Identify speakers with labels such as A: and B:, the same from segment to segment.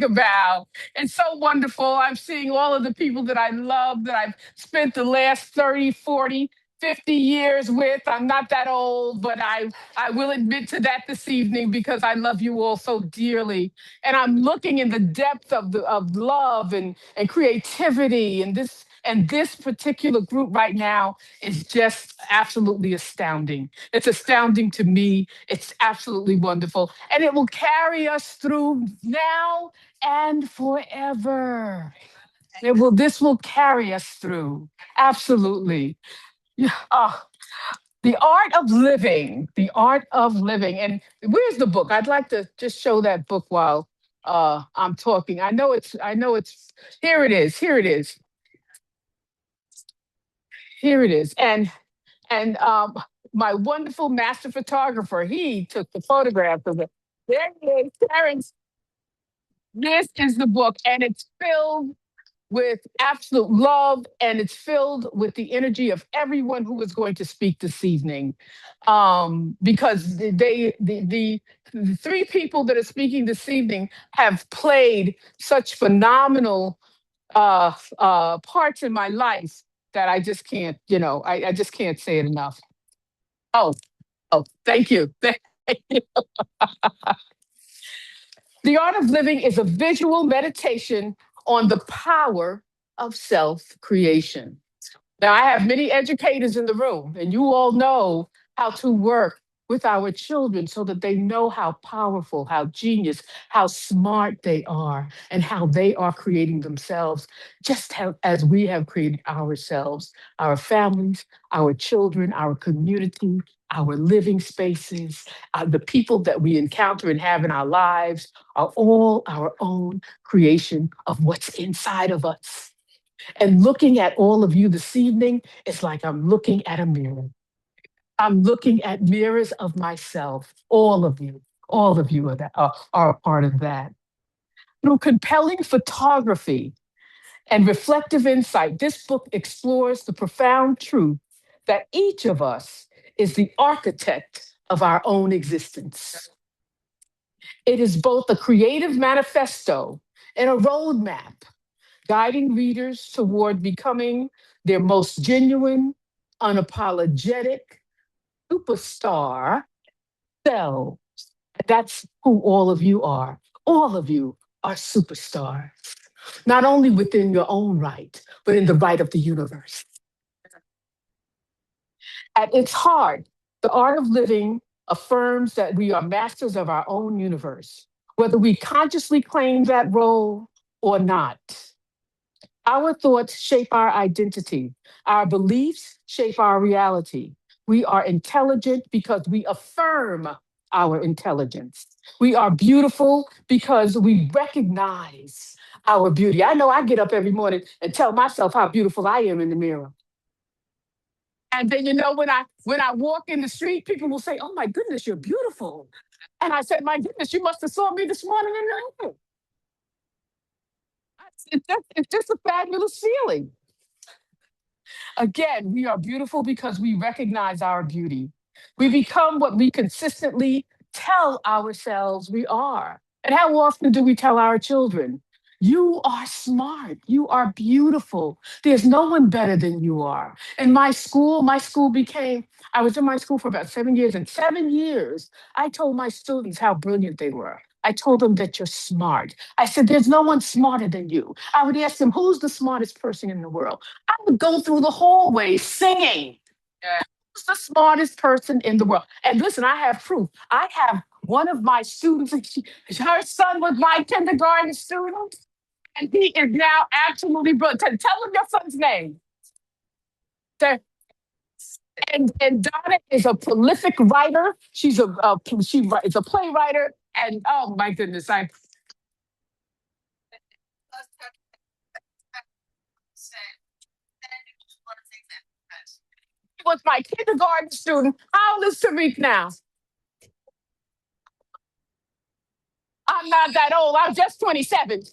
A: About. It's so wonderful. I'm seeing all of the people that I love that I've spent the last 30, 40, 50 years with. I'm not that old, but I will admit to that this evening because I love you all so dearly. And I'm looking in the depth of the of love and creativity and this particular group right now is just absolutely astounding. It's astounding to me. It's absolutely wonderful. And it will carry us through now and forever. This will carry us through. Absolutely. Yeah. Oh, the art of living. The art of living. And where's the book? I'd like to just show that book while I'm talking. I know it's here it is. Here it is. Here it is. And my wonderful master photographer, he took the photographs of it. There he is, Terrence. This is the book, and it's filled with absolute love, and it's filled with the energy of everyone who is going to speak this evening. Because the three people that are speaking this evening have played such phenomenal parts in my life that I just can't, I just can't say it enough. Oh, oh, thank you. Thank you. The art of living is a visual meditation on the power of self creation. Now, I have many educators in the room, and you all know how to work with our children so that they know how powerful, how genius, how smart they are, and how they are creating themselves, just as we have created ourselves, our families, our children, our community, our living spaces, the people that we encounter and have in our lives are all our own creation of what's inside of us. And looking at all of you this evening, it's like I'm looking at a mirror. I'm looking at mirrors of myself. All of you are a part of that. Through compelling photography and reflective insight, this book explores the profound truth that each of us is the architect of our own existence. It is both a creative manifesto and a roadmap guiding readers toward becoming their most genuine, unapologetic superstar selves. That's who all of you are. All of you are superstars, not only within your own right, but in the right of the universe. At its heart, the art of living affirms that we are masters of our own universe, whether we consciously claim that role or not. Our thoughts shape our identity. Our beliefs shape our reality. We are intelligent because we affirm our intelligence. We are beautiful because we recognize our beauty. I know I get up every morning and tell myself how beautiful I am in the mirror. And then when I walk in the street, people will say, "Oh my goodness, you're beautiful." And I said, "My goodness, you must have saw me this morning in the mirror." It's just a fabulous feeling. Again, we are beautiful because we recognize our beauty. We become what we consistently tell ourselves we are. And how often do we tell our children? You are smart. You are beautiful. There's no one better than you are. In my school became, I was in my school for about 7 years. And 7 years, I told my students how brilliant they were. I told them that you're smart. I said, there's no one smarter than you. I would ask them, who's the smartest person in the world? I would go through the hallway singing. Yeah. Who's the smartest person in the world? And listen, I have proof. I have one of my students, her son was my kindergarten student, and he is now absolutely brilliant. Tell him your son's name. Say- and Donna is a prolific writer. Is a playwright, and oh my goodness, I was my kindergarten student. How old is Tariq now? I'm not that old. I'm just 27.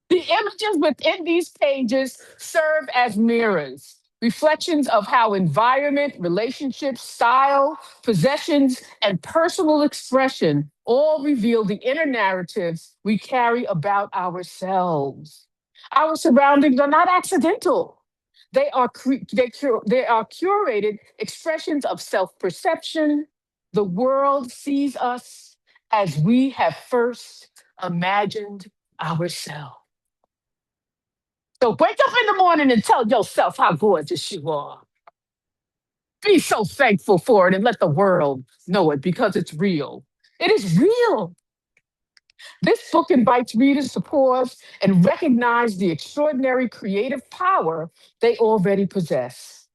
A: The images within these pages serve as mirrors. reflections of how environment, relationships, style, possessions, and personal expression all reveal the inner narratives we carry about ourselves. Our surroundings are not accidental. They are curated expressions of self perception. The world sees us as we have first imagined ourselves. So wake up in the morning and tell yourself how gorgeous you are. Be so thankful for it and let the world know it because it's real. It is real. This book invites readers to pause and recognize the extraordinary creative power they already possess.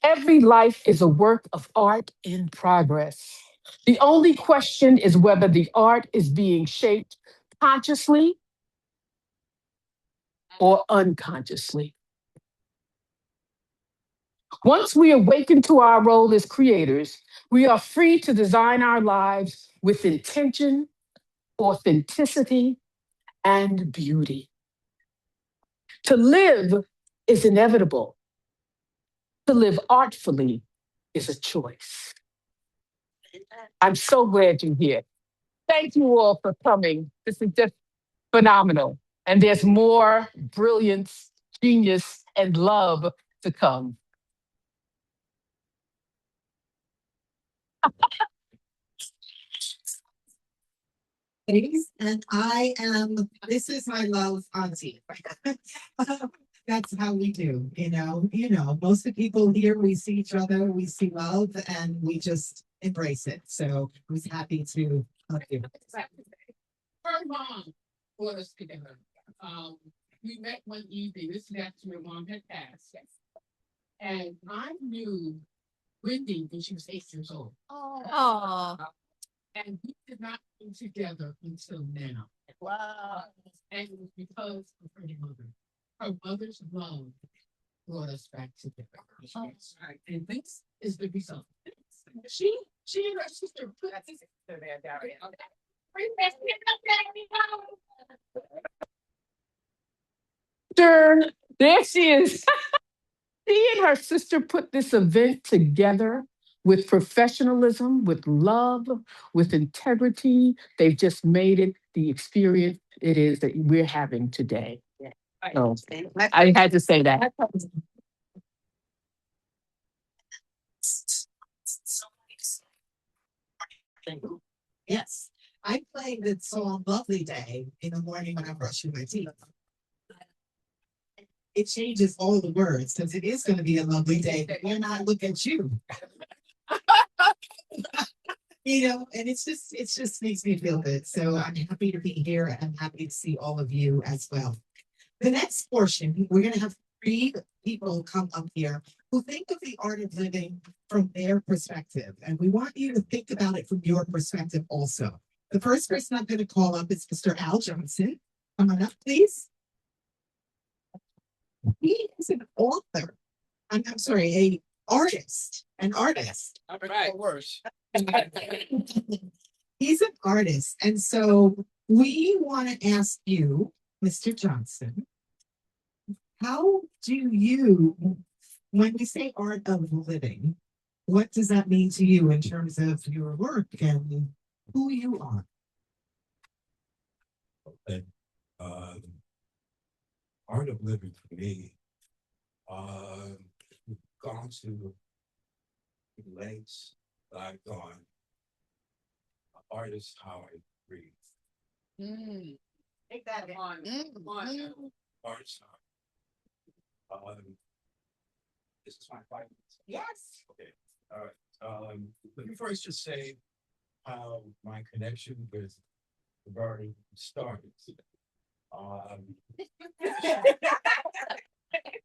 A: Every life is a work of art in progress. The only question is whether the art is being shaped consciously or unconsciously. Once we awaken to our role as creators, we are free to design our lives with intention, authenticity, and beauty. To live is inevitable. To live artfully is a choice. I'm so glad you're here. Thank you all for coming. This is just phenomenal. And there's more brilliance, genius, and love to come.
B: Ladies, and I am, this is my love auntie. That's how we do, most of the people here, we see each other, we see love, and we just embrace it. So I was happy to help you.
A: Her mom was together. We met one evening. This is after your mom had passed. And I knew Wendy when she was 8 years old.
C: Oh,
A: And we did not come together until now.
C: wow.
A: And it was because of her mother. Her mother's love brought us back together. And this is the result. She and her sister put there she is. She and her sister put this event together with professionalism, with love, with integrity. They've just made it the experience it is that we're having today. So I had to say that.
B: Yes, I play the song Lovely Day in the morning when I'm brushing my teeth. It changes all the words because it is going to be a lovely day, but we're not looking at you. And it's just makes me feel good. So I'm happy to be here. I'm happy to see all of you as well. The next portion, we're going to have three people come up here who think of the art of living from their perspective. And we want you to think about it from your perspective also. The first person I'm going to call up is Mr. Al Johnson. Come on up, please. He is an author. I'm sorry, an artist.
A: All right. Worse.
B: He's an artist. And so we want to ask you, Mr. Johnson, how do you, when we say art of living, what does that mean to you in terms of your work and who you are?
D: Okay. Art of living for me, gone to lengths that I've gone. Art is how I breathe.
A: Take that on.
D: Art is how. This is my 5 minutes.
B: Yes.
D: Okay. All right. Let me first just say how my connection with Laverne started.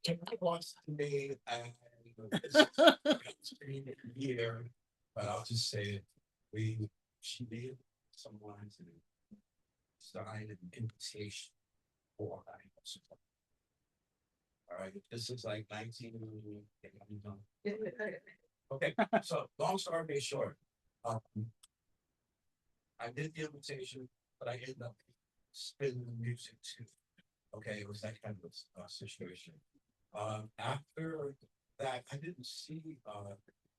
D: It was to me, and it's been a year, but I'll just say it. She did someone to design an invitation for us. All right, this is like 19. Okay, so long story made short, I did the invitation, but I ended up spinning the music too. Okay, it was that kind of situation. After that I didn't see, we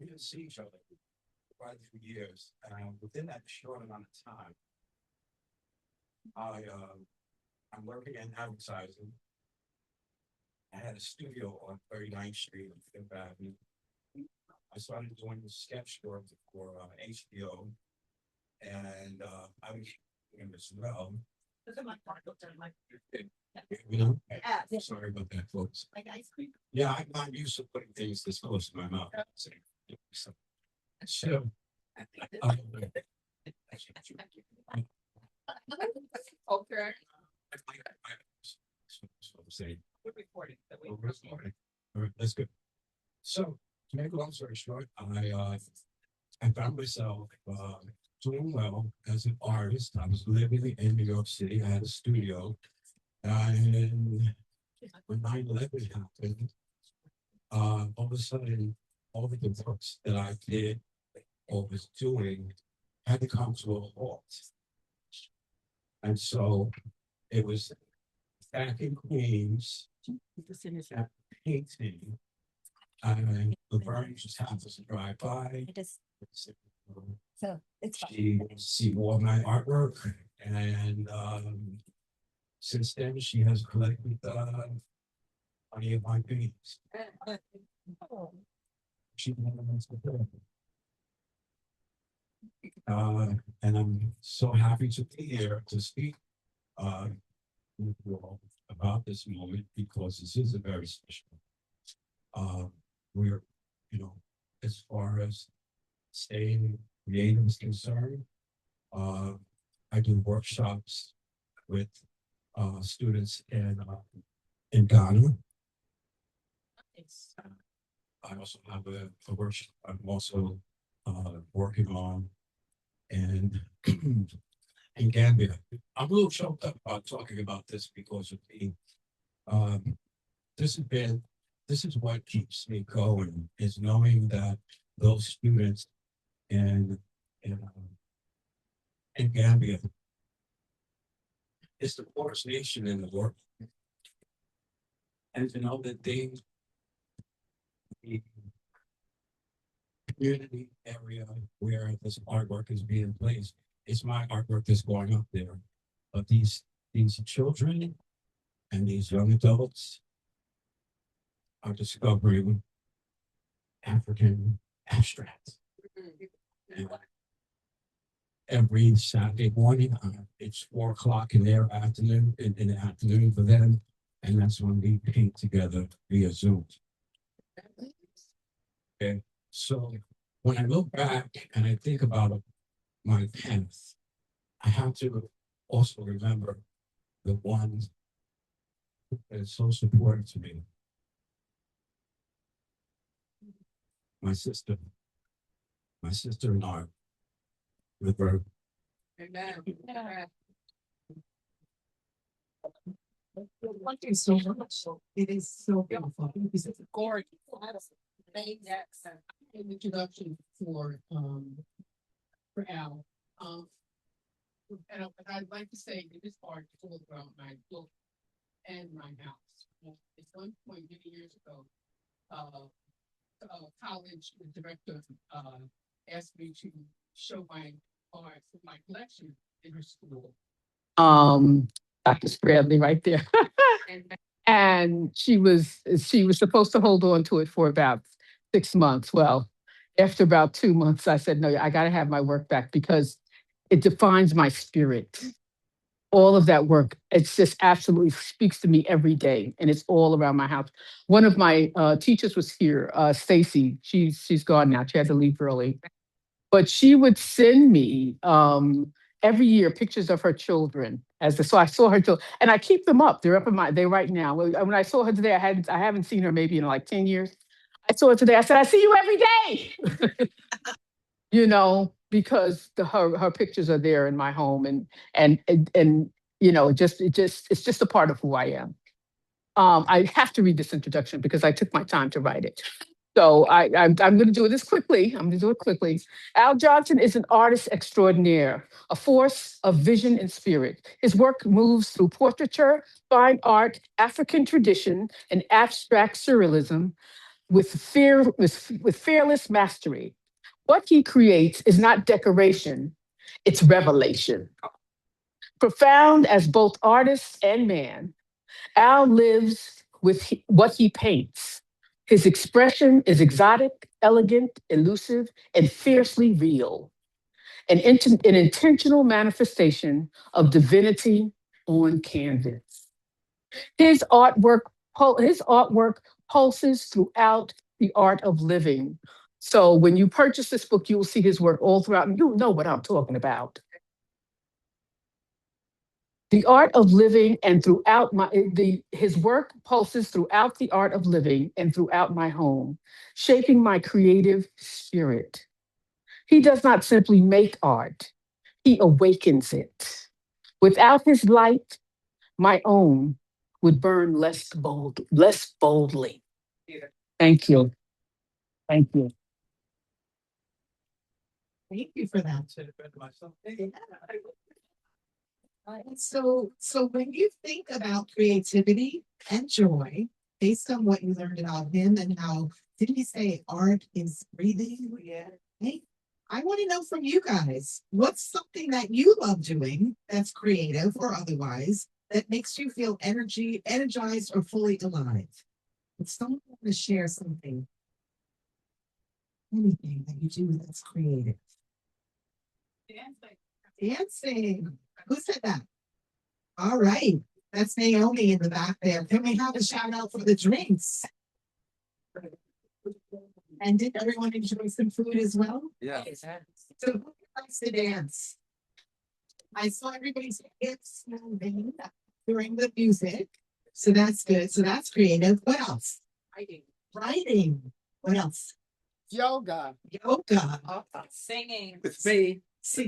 D: didn't see each other for quite a few years. And within that short amount of time, I'm working in advertising. I had a studio on 39th Street on Fifth Avenue. I started doing sketch work for HBO, and I was doing as well. You know, sorry about that, folks.
B: Like ice cream.
D: Yeah, I'm not used to putting things this close to my mouth. So,
C: Okay.
D: say,
B: We're recording. So we-
D: all right, that's good. So, to make a long story short, I found myself doing well as an artist. I was living in New York City. I had a studio, and when 9/11 happened, all of a sudden, all of the works that I did or was doing had to come to a halt. And so it was back in Queens, that painting, and Laverne just happens to drive by.
C: It is. So it's fine.
D: She see all my artwork, and since then she has collected many of my paintings. She wants to do it. And I'm so happy to be here to speak with you all about this moment, because this is a very special. We're, you know, as far as staying creative is concerned, I do workshops with students in Ghana. I also have a workshop I'm also working on and in Gambia. I'm a little choked up about talking about this because of the this is what keeps me going, is knowing that those students in Gambia is the poorest nation in the world, and to know that the community area where this artwork is being placed, it's my artwork that's going up there. But these children and these young adults are discovering African abstract. And every Saturday morning, it's 4 o'clock in their afternoon, in the afternoon for them, and that's when we paint together via Zoom. Okay, so when I look back and I think about my path, I have to also remember the ones that is so supportive to me. My sister and I, with her.
B: Thank you so much. It is so beautiful. It's gorgeous. An introduction for Al. And I'd like to say that this part is all about my book and my house. At one point many years ago, college director asked me to show my art, my collection in her school. Dr. Bradley right there. And she was supposed to hold on to it for about 6 months. Well, after about 2 months, I said, no, I got to have my work back because it defines my spirit. All of that work, it's just absolutely speaks to me every day, and it's all around my house. One of my teachers was here, Stacy. She's gone now. She had to leave early, but she would send me every year pictures of her children. So I saw her and I keep them up. They're up in they right now. When I saw her today, I haven't seen her maybe in like 10 years. I saw her today. I said, I see you every day. You know, because her pictures are there in my home, and you know, it's just a part of who I am. I have to read this introduction because I took my time to write it. So I'm going to do this quickly. I'm going to do it quickly. Al Johnson is an artist extraordinaire, a force of vision and spirit. His work moves through portraiture, fine art, African tradition, and abstract surrealism,
A: with fearless mastery. What he creates is not decoration, it's revelation. Profound as both artist and man, Al lives with what he paints. His expression is exotic, elegant, elusive, and fiercely real, an intentional manifestation of divinity on canvas. His artwork, his artwork pulses throughout the art of living. So when you purchase this book, you will see his work all throughout, and you'll know what I'm talking about. The art of living and throughout his work pulses throughout the art of living and throughout my home, shaping my creative spirit. He does not simply make art, he awakens it. Without his light, my own would burn less boldly. Thank you. Thank you.
B: Thank you for that.
D: Said it better myself.
B: So when you think about creativity and joy, based on what you learned about him and how, didn't he say art is breathing? Yeah. Hey, I want to know from you guys, what's something that you love doing that's creative or otherwise that makes you feel energized, or fully alive? If someone want to share something, anything that you do that's creative. Dancing. Who said that? All right. That's Naomi in the back there. Can we have a shout out for the drinks? And did everyone enjoy some food as well?
D: Yeah.
B: So who likes to dance? I saw everybody's hips moving during the music. So that's good. So that's creative. What else? Writing. What else?
C: Yoga.
B: Yoga.
C: Singing.
D: With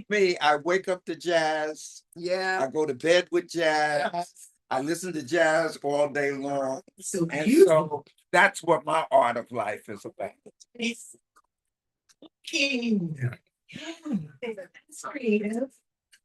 D: me, I wake up to jazz.
C: Yeah.
D: I go to bed with jazz. I listen to jazz all day long.
B: So
D: And
B: beautiful.
D: so that's what my art of life is about.
B: It's king. Yeah, that's creative.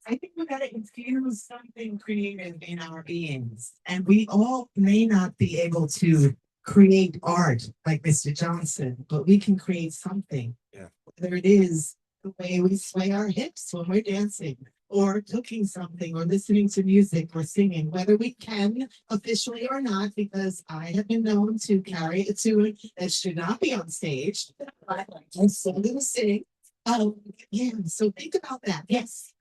B: I think we gotta infuse something creative in our beings. And we all may not be able to create art like Mr. Johnson, but we can create something.
D: Yeah.
B: Whether it is the way we sway our hips when we're dancing, or cooking something, or listening to music, or singing, whether we can officially or not, because I have been known to carry a tune that should not be on stage. And so they will sing. Yeah, so think about that. Yes.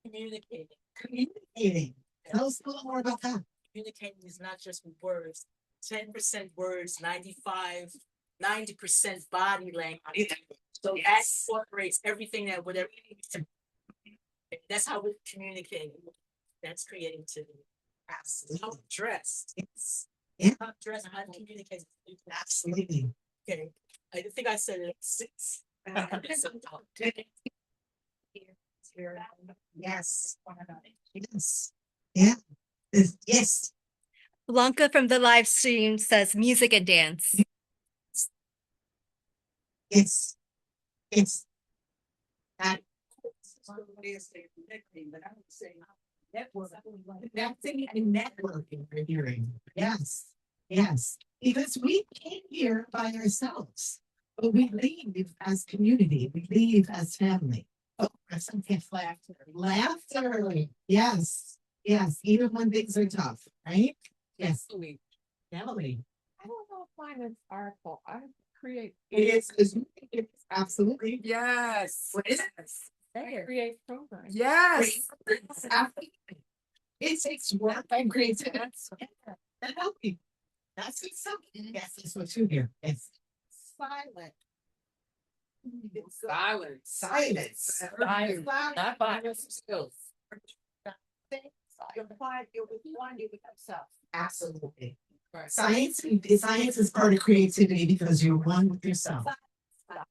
B: Communicating. Tell us a little more about that.
E: Communicating is not just with words. 10% words, 90% body language. So that incorporates everything that whatever you need to. That's how we communicate. That's creativity. Absolutely. How dress.
B: Yes. Yeah.
E: How dress. How to communicate.
B: Absolutely.
E: Okay. I think I said it 6.
B: Yes. Yes. Yeah. Yes.
F: Blanca from the live stream says music and dance.
B: Yes. Yes. That connecting and networking we're hearing. Yes. Yes. Because we came here by ourselves, but we leave as community. We leave as family. Oh, some laughter. Laughter. Yes. Yes. Even when things are tough, right? Yes. Emily.
C: I don't know if mine is artful. I create.
B: It's absolutely.
C: Yes.
B: What is it?
C: I create programs.
B: Yes. It takes work and creativity. That help you. That's good stuff. Yes, that's what you hear. It's
C: Silent.
B: silence.
C: Not violence skills. You're with one, you become self.
B: Absolutely.
C: Right.
B: Science is part of creativity because you're one with yourself.
G: I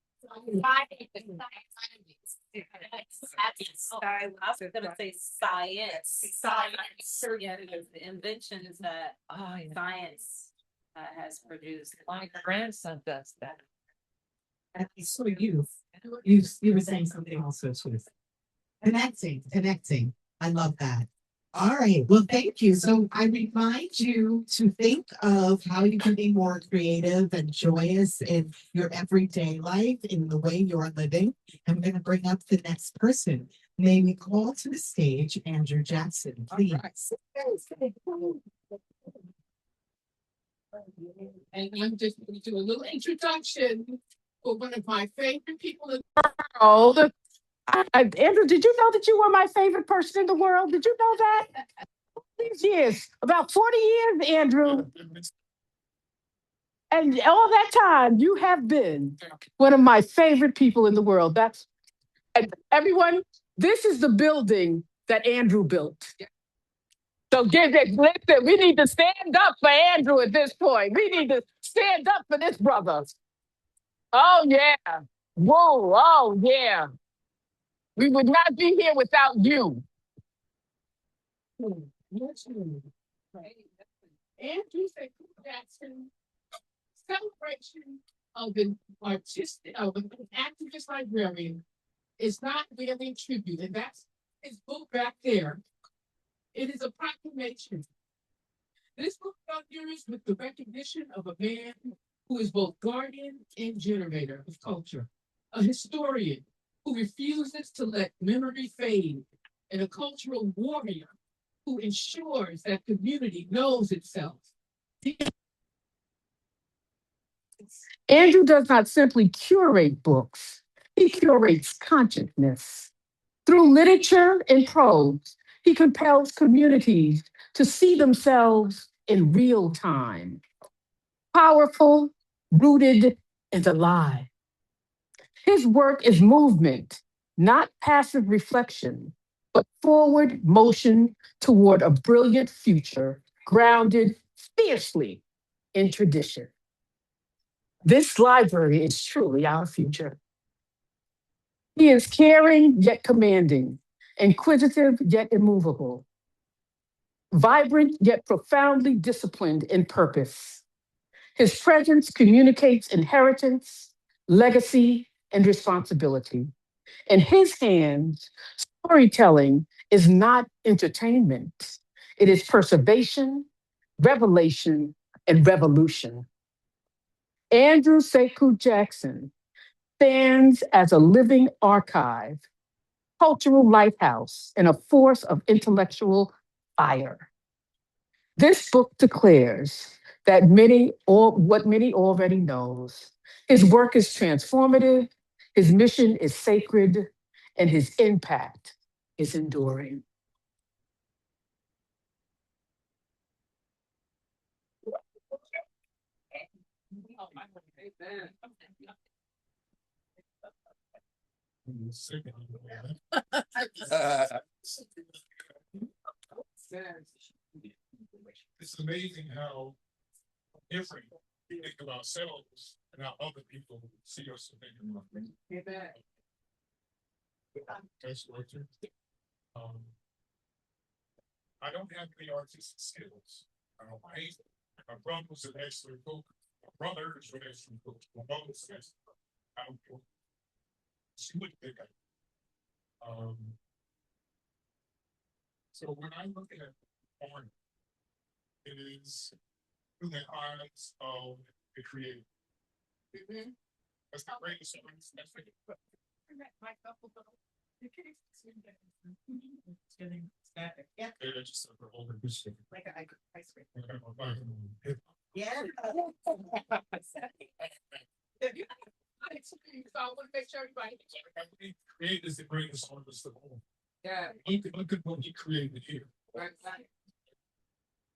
G: was gonna say science. Science. Yeah, because the invention is that science has produced.
C: My grandson does that.
B: And so you were saying something also too. Connecting. I love that. All right, well, thank you. So I remind you to think of how you can be more creative and joyous in your everyday life, in the way you're living. I'm going to bring up the next person. May we call to the stage Andrew Jackson, please.
A: And I'm just going to do a little introduction for one of my favorite people in the world. Andrew, did you know that you were my favorite person in the world? Did you know that? These years, about 40 years, Andrew. And all that time, you have been one of my favorite people in the world. That's and everyone. This is the building that Andrew built. So give it. Listen, we need to stand up for Andrew at this point. We need to stand up for this brother. Oh yeah. Whoa. Oh yeah. We would not be here without you. Andrew Jackson celebration of an an activist librarian is not really tribute, and that's his book back there. It is a proclamation. This book inaugurates with the recognition of a man who is both guardian and generator of culture, a historian who refuses to let memory fade, and a cultural warrior who ensures that community knows itself. Andrew does not simply curate books, he curates consciousness. Through literature and prose, he compels communities to see themselves in real time, powerful, rooted, and alive. His work is movement, not passive reflection, but forward motion toward a brilliant future grounded fiercely in tradition. This library is truly our future. He is caring yet commanding, inquisitive yet immovable, vibrant yet profoundly disciplined in purpose. His presence communicates inheritance, legacy, and responsibility. In his hands, storytelling is not entertainment, it is preservation, revelation, and revolution. Andrew Sekou Jackson stands as a living archive, cultural lighthouse, and a force of intellectual fire. This book declares that many or what many already knows. His work is transformative, his mission is sacred, and his impact is enduring.
D: It's amazing how different we think of ourselves and how other people see us and think of us. That's what um, I don't have any artistic skills. I don't paint. My brother was an excellent cook. My brother is an excellent cook. My mother was an excellent cook. I don't know. She would think so when I look at art, it is through the eyes of the creator. That's not right. That's getting static. Yeah. Just like an ice cream. Yeah. So I want to make sure everybody creators that bring us on this whole. Yeah. Look at what he created here. Right.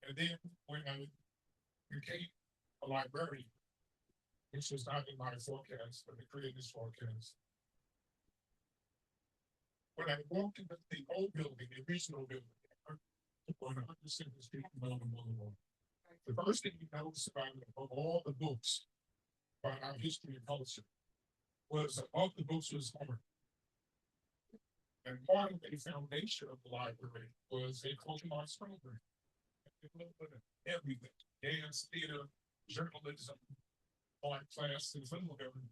D: And then when I became a librarian, which was not in my forecast, but the creator's forecast. When I walked into the old building, the original building, on 100% Street, the first thing you notice about it, of all the books about our history and culture, was above the books was art. And part of the foundation of the library was a cultural arts program. Everything, dance, theater, journalism, art classes, and everything.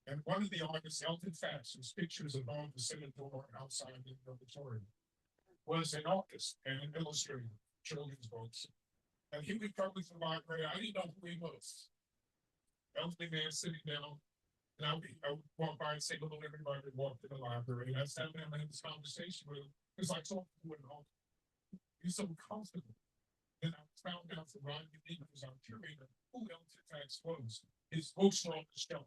D: And one of the artists, Elton Fatts, whose pictures above the center door outside the auditorium. was an artist and an illustrator, children's books. And he would come to the library. I didn't know who he was. Elderly man sitting down. And I would walk by and say hello to everybody that walked in the library. And I sat down and had this conversation with him. Because I told him, he's so comfortable. And I found out from Ron Unique, who's our curator, who Elton Tax was. His books were on the shelf,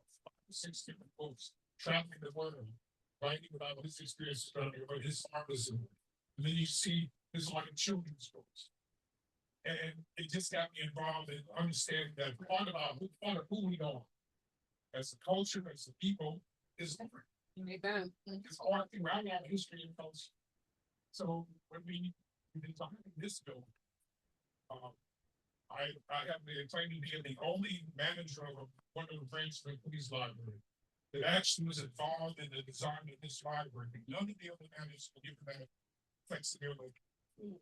D: 6 different books, traveling the world, writing about his experiences, about his artism. And then you see his like children's books. And it just got me involved in understanding that part of who we are as a culture, as a people, is different. It's all throughout our history and culture. So when we designed this building, I have the claim to be the only manager of one of the branches of the police library that actually was involved in the design of this library. None of the other managers were given that flexibility.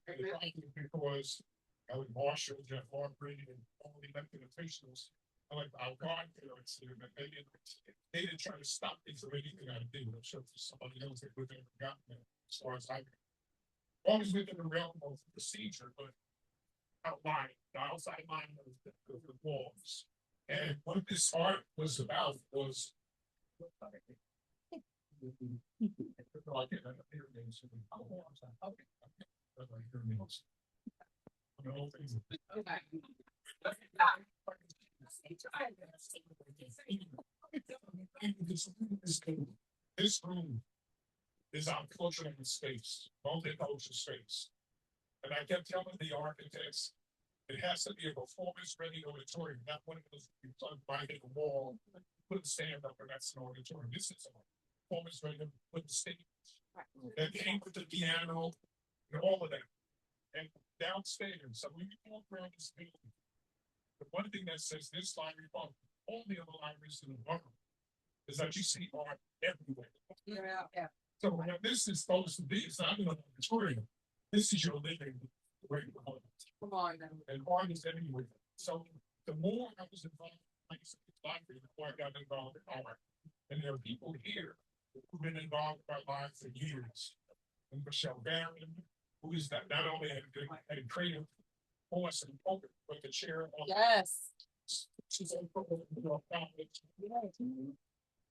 D: Because Ellie Marshall, Jeff Aubrey, and all the elected officials, like our godparents here, that they didn't try to stop me from anything I did. I'm sure for somebody else that would have gotten there, as far as I know. Always within the realm of procedure, but outline, the outside line of the walls. And what this art was about was this room is our cultural space, multicultural space. And I kept telling the architects, it has to be a performance-ready auditorium, not one of those you plug by the wall, put a stand up, and that's an auditorium. This is a performance-ready, put the stage. That came with the piano and all of that. And downstairs, so when you walk around this building, the one thing that says this library, all the other libraries in the world, is that you see art everywhere.
C: Yeah.
D: So when this is supposed to be, it's not an auditorium. This is your living room.
C: Come on now.
D: And art is everywhere. So the more I was involved in the library, the more I got involved in art. And there are people here who've been involved in my life for years. And Michelle Barron, who is not only a creative force and poet, but the chair of
C: Yes.
D: she's a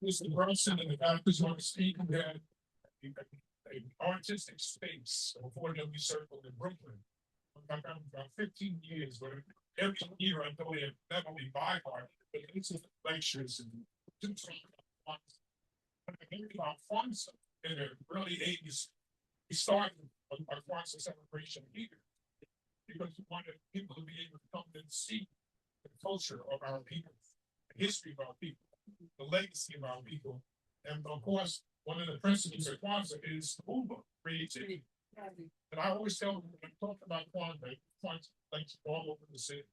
D: Mr. Brunson and the doctors want to speak and had an artistic space before that we circled in Brooklyn. I've got about 15 years, but every year I go in, not only buy art, but it's lectures and do something about Kwanzaa in the early 80s. We started a Kwanzaa celebration here because we wanted people to be able to come and see the culture of our people, the history of our people, the legacy of our people. And of course, one of the principles of Kwanzaa is Uber, creativity. And I always tell them when I talk about Kwanzaa, like all over the city,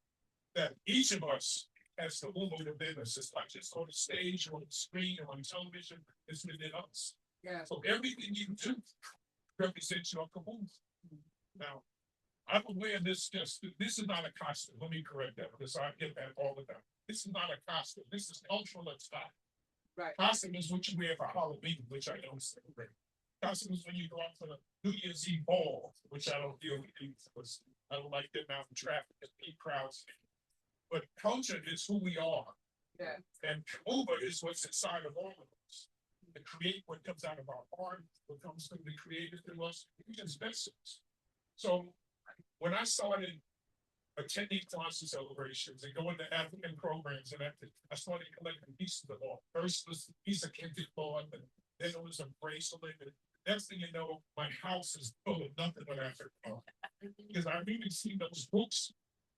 D: that each of us has the Uber within us. It's not just on the stage or on the screen or on television, it's within us.
C: Yeah.
D: So everything you do represents your kaboom. Now, I'm aware this is not a costume. Let me correct that because I get that all the time. This is not a costume. This is cultural style.
C: Right.
D: Costume is what you wear for Halloween, which I don't celebrate. Costume is when you go out for the New Year's Eve ball, which I don't deal with because I don't like getting out in traffic and big crowds. But culture is who we are.
C: Yeah.
D: And Uber is what's inside of all of us. To create what comes out of our art, what comes from the creative in us, we just vessels. So when I started attending Kwanzaa celebrations and going to African programs and I started collecting pieces of art. First was a piece of kente cloth, and then it was a bracelet. And next thing you know, my house is full of nothing but African art. Because I've even seen those books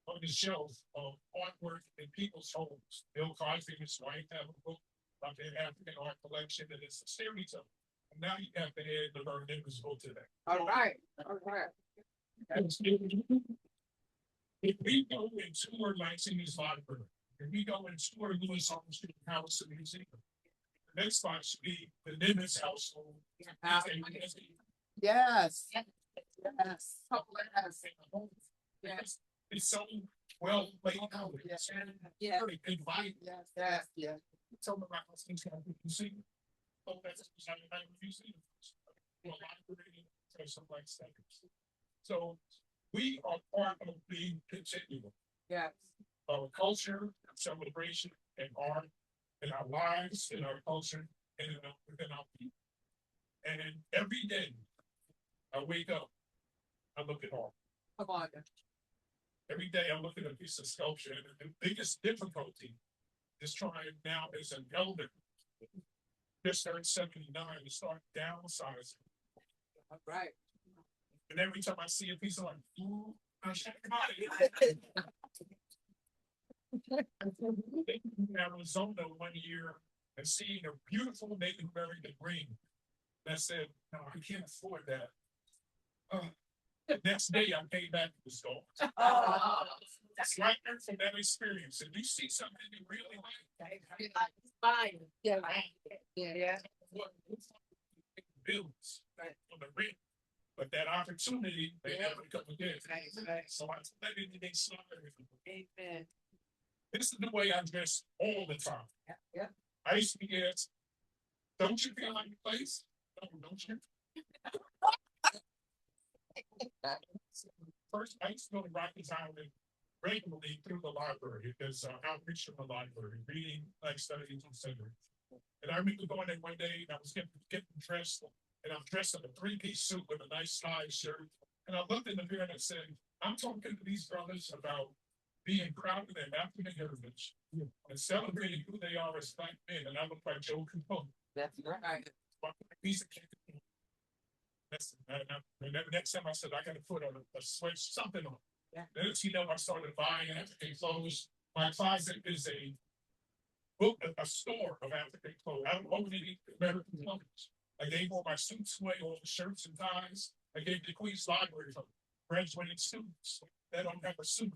D: on the shelf of artwork in people's homes. Bill Cosby and his wife have a book about their African art collection, and it's a series of them. And now you have to add the Learn English book to that.
C: All right. All right.
D: If we go and tour Lansing's library, if we go and tour Louis Armstrong House and Museum, the next spot should be the Nimitz household.
C: Yes. Yes.
D: Yes. It's so well laid out. It's
C: Yeah.
D: very inviting.
C: Yes. Yeah.
D: Tell them about those things that we can see. Oh, that's a museum. A library, special like seconds. So we are part of the continuum
C: Yes.
D: of culture, celebration, and art in our lives, in our culture, and within our people. And every day I wake up, I look at art.
C: Come on.
D: Every day I look at a piece of sculpture, and the biggest difficulty is trying now as an elder, just turned 79, to start downsizing.
C: All right.
D: And every time I see a piece, I'm like, ooh, I should have in Arizona one year and seeing a beautiful Native American ring. And I said, no, I can't afford that. The next day I came back to the store. That's right there from that experience. If you see something you really like,
E: Fine.
C: Yeah. Yeah.
D: what bills on the ring. But that opportunity, they never come again.
C: Right.
D: So I let anything slide.
C: Amen.
D: This is the way I dress all the time.
C: Yeah.
D: I used to be asked, don't you feel like a place? No, don't you? First, I used to go to Rikers Island regularly through the library. There's outreach from the library, reading, like studies, etc. And I remember going there one day and I was getting dressed, and I'm dressed in a three-piece suit with a nice tie shirt. And I looked in the mirror and I said, I'm talking to these brothers about being proud of their African heritage and celebrating who they are as black men. And I look like Joe Capone.
C: That's right.
D: Piece of cake. And then the next time I said, I got to put a switch, something on.
C: Yeah.
D: Then, you know, I started buying African clothes. My closet is a book, a store of African clothes. I don't own any American clothes. I gave all my suits away, all the shirts and ties. I gave the Queen's Library for graduating students that don't have a suit.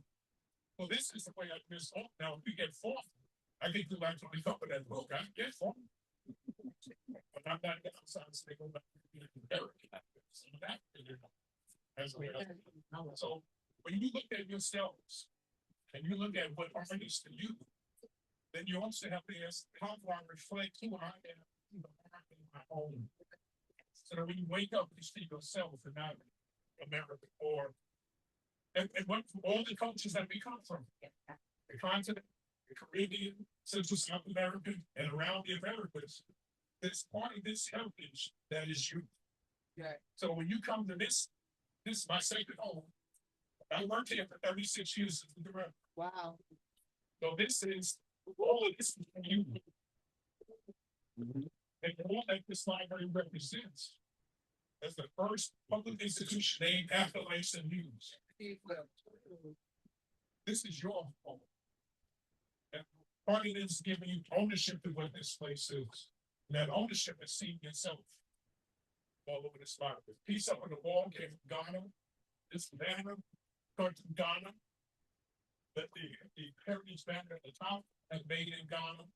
D: Well, this is the way I dress off now. If we get formal, I get to like to cover that book. I get formal. But I'm not outside so they go back to the so when you look at yourselves and you look at what artists to you, then you also have to ask, how do I reflect who I am in my own? So that when you wake up, you see yourself and not America or and what all the cultures that we come from, the continent, the Caribbean, Central South America, and around the Americas, there's part of this heritage that is you.
C: Yeah.
D: So when you come to this is my sacred home. I worked here for 36 years as a director.
C: Wow.
D: So this is all of this is you. And all that this library represents as the first public institution named after Langston Hughes. This is your home. And part of it is giving you ownership of what this place is. And that ownership is seeing yourself all over this library. Piece up on the wall came from Ghana. This banner comes from Ghana. But the heritage banner at the top is made in Ghana.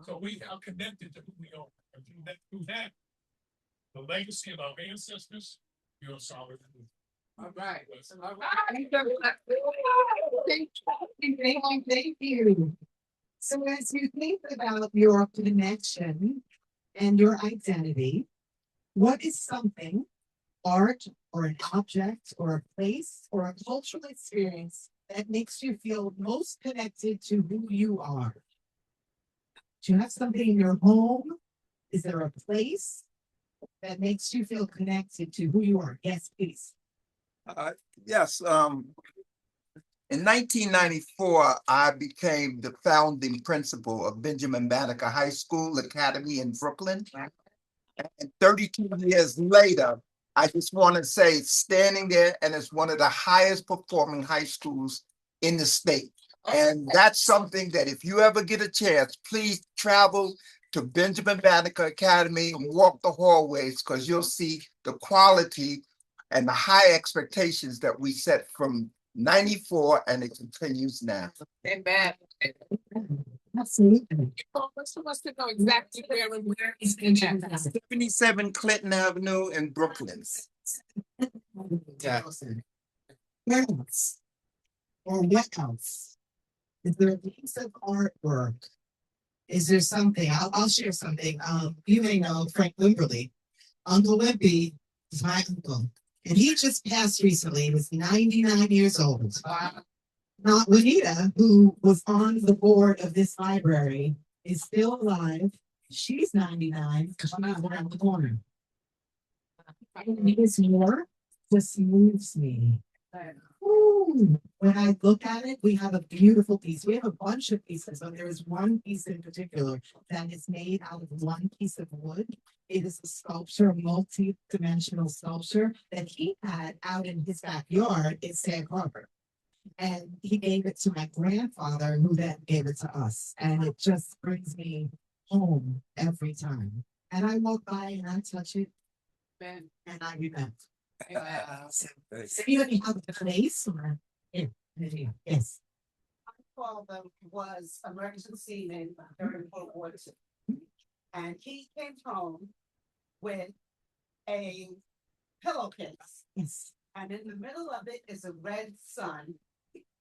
D: So we are connected to who we are. And through that, the legacy of our ancestors, you're solid.
C: All right.
B: All right. Thank you. So as you think about your connection and your identity, what is something, art or an object or a place or a cultural experience that makes you feel most connected to who you are? Do you have something in your home? Is there a place that makes you feel connected to who you are? Yes, please.
H: Yes, in 1994, I became the founding principal of Benjamin Banneker High School Academy in Brooklyn. And 32 years later, I just want to say, standing there, and it's one of the highest performing high schools in the state. And that's something that if you ever get a chance, please travel to Benjamin Banneker Academy and walk the hallways, because you'll see the quality and the high expectations that we set from 94, and it continues now.
C: Amen.
B: Absolutely.
C: So wants to know exactly where is the
H: 77 Clinton Avenue in Brooklyn.
B: Yeah. Where else? Or what else? Is there a piece of artwork? Is there something? I'll share something. You may know Frank Wimberly. Uncle Wimpy is my uncle. And he just passed recently. He was 99 years old. Not Juanita, who was on the board of this library, is still alive. She's 99 because she's around the corner. His more just moves me. Ooh, when I look at it, we have a beautiful piece. We have a bunch of pieces, but there is one piece in particular that is made out of one piece of wood. It is a sculpture, a multi-dimensional sculpture that he had out in his backyard in Sag Harbor. And he gave it to my grandfather, who then gave it to us. And it just brings me home every time. And I walk by and I touch it and I repent. So anybody have a place or? Yeah, yes.
I: Father was emergency man during World War II. And he came home with a pillowcase.
B: Yes.
I: And in the middle of it is a red sun.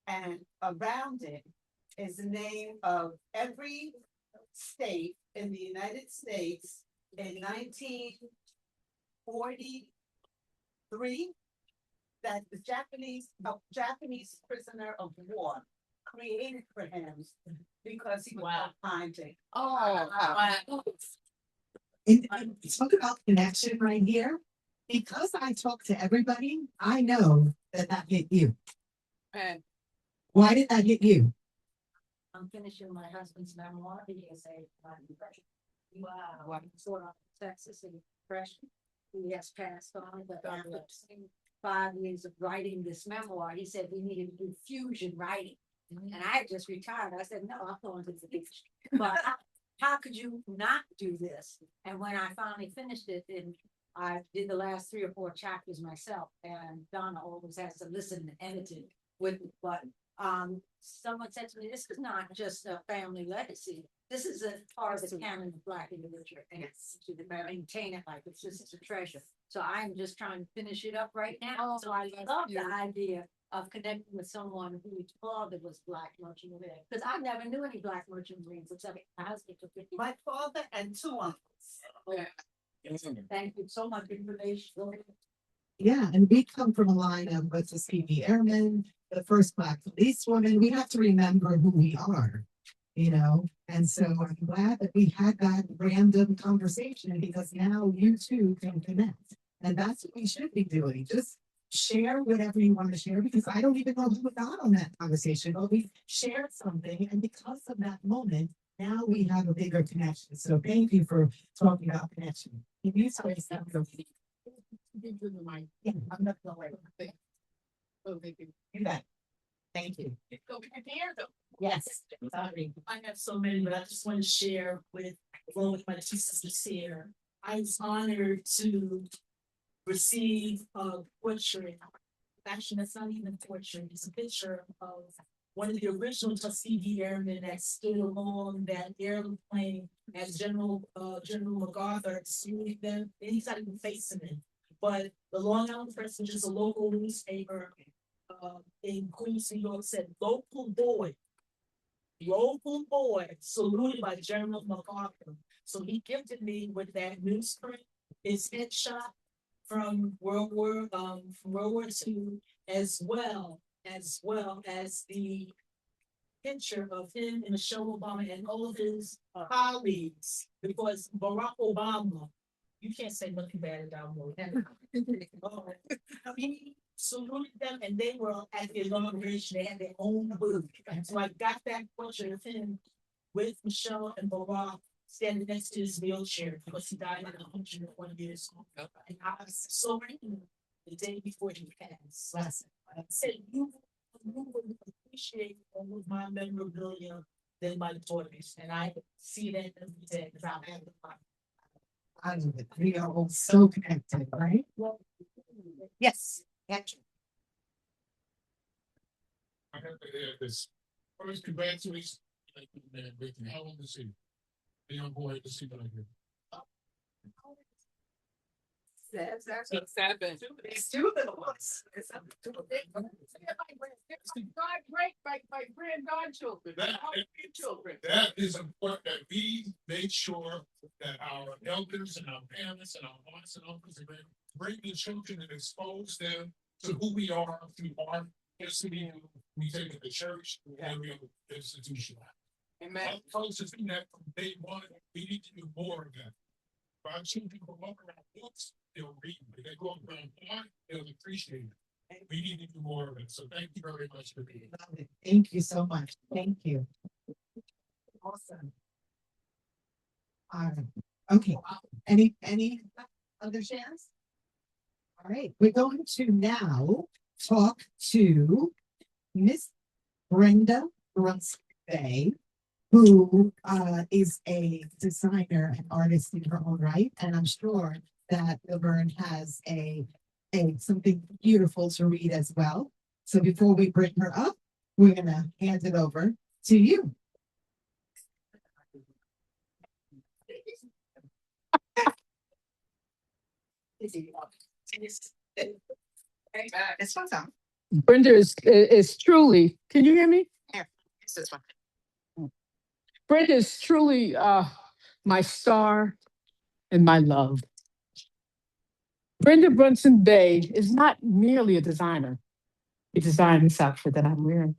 I: And around it is the name of every state in the United States in 1943 that the Japanese prisoner of war created for him because he was finding.
B: And talk about connection right here. Because I talk to everybody, I know that hit you.
C: And
B: Why did that hit you?
E: I'm finishing my husband's memoir. He is a depression. Wow. Sort of Texas and depression. He has passed on, but after 5 years of writing this memoir, he said we needed to do fusion writing. And I had just retired. I said, no, I'm going to the beach. But how could you not do this? And when I finally finished it, and I did the last 3 or 4 chapters myself, and Donna always has to listen and edit it with me. But someone said to me, this is not just a family legacy. This is a part of the canon of Black literature, and it's to maintain it like it's just a treasure. So I'm just trying to finish it up right now. So I love the idea of connecting with someone whose father was Black merchant marine, because I never knew any Black merchant marines except my husband took it.
I: My father and 2 uncles.
E: Thank you so much for information.
B: Yeah, and we come from a line of Tuskegee Airmen, the first Black policewoman. We have to remember who we are, you know? And so I'm glad that we had that random conversation because now you too can connect. And that's what we should be doing. Just share whatever you want to share because I don't even know who got on that conversation, but we shared something. And because of that moment, now we have a bigger connection. So thank you for talking about connection. Can you say something? Yeah, I'm not going to do that. Thank you. Yes. Sorry.
J: I have so many, but I just want to share with along with my 2 sisters here. I was honored to receive a portrait. Actually, that's not even a portrait. It's a picture of one of the original Tuskegee Airmen that stood along that airplane as General MacArthur saluted them. And he's not even facing it. But the Long Island Press, which is a local newspaper in Queens, New York, said local boy saluted by General MacArthur. So he gifted me with that newsprint, his headshot from World War II, as well as the picture of him and Michelle Obama and all of his colleagues, because Barack Obama, you can't say nothing bad about him. He saluted them and they were at the inauguration, they had their own booth. So I got that portrait of him with Michelle and Barack standing next to his wheelchair because he died at 101 years old. And I was so ready the day before he passed. I said, you would appreciate all of my memorabilia than my daughters. And I see that every day because I have the
B: we are all so connected, right? Yes. Andrew.
K: I have to add this. First, congratulations. How old is he? The young boy, to see that again.
C: seven.
B: These 2 little ones.
A: My grandchildren.
K: That is important that we make sure that that our elders and our parents and our aunts and uncles have been bring the children and expose them to who we are through our history. We take it to church and we have institution.
C: Amen.
K: Folks have seen that from day one. We need to do more of that. If our children grow up around books, they'll read. If they grow up around art, they'll appreciate it. We need to do more of it. So thank you very much for being here.
B: Thank you so much. Thank you. Awesome. All right. Okay. Any other shares? All right. We're going to now talk to Miss Brenda Brunsky, who is a designer and artist in her own right, and I'm sure that Laverne has a something beautiful to read as well. So before we bring her up, we're gonna hand it over to you. It's fun time.
A: Brenda is truly, can you hear me? Brenda is truly my star and my love. Brenda Brunson Bay is not merely a designer. She designed this outfit that I'm wearing.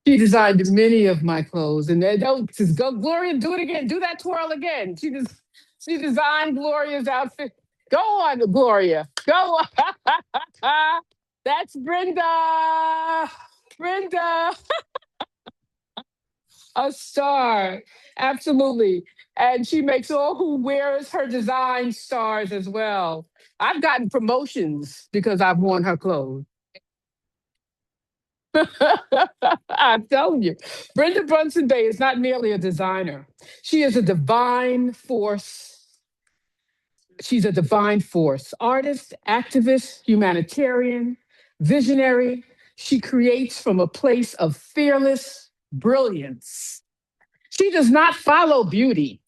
A: She designed many of my clothes, and they don't just go, Gloria, do it again, do that twirl again. She designed Gloria's outfit. Go on, Gloria. Go on. That's Brenda. Brenda. A star. Absolutely. And she makes all who wears her design stars as well. I've gotten promotions because I've worn her clothes. I'm telling you, Brenda Brunson Bay is not merely a designer. She is a divine force. She's a divine force, artist, activist, humanitarian, visionary. She creates from a place of fearless brilliance. She does not follow beauty.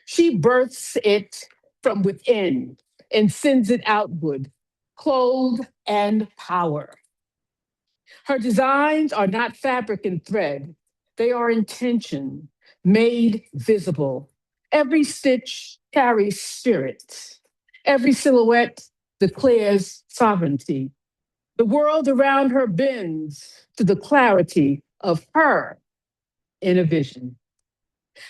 A: She births it from within and sends it outward, clothed and power. Her designs are not fabric and thread, they are intention, made visible. Every stitch carries spirit, every silhouette declares sovereignty. The world around her bends to the clarity of her inner vision.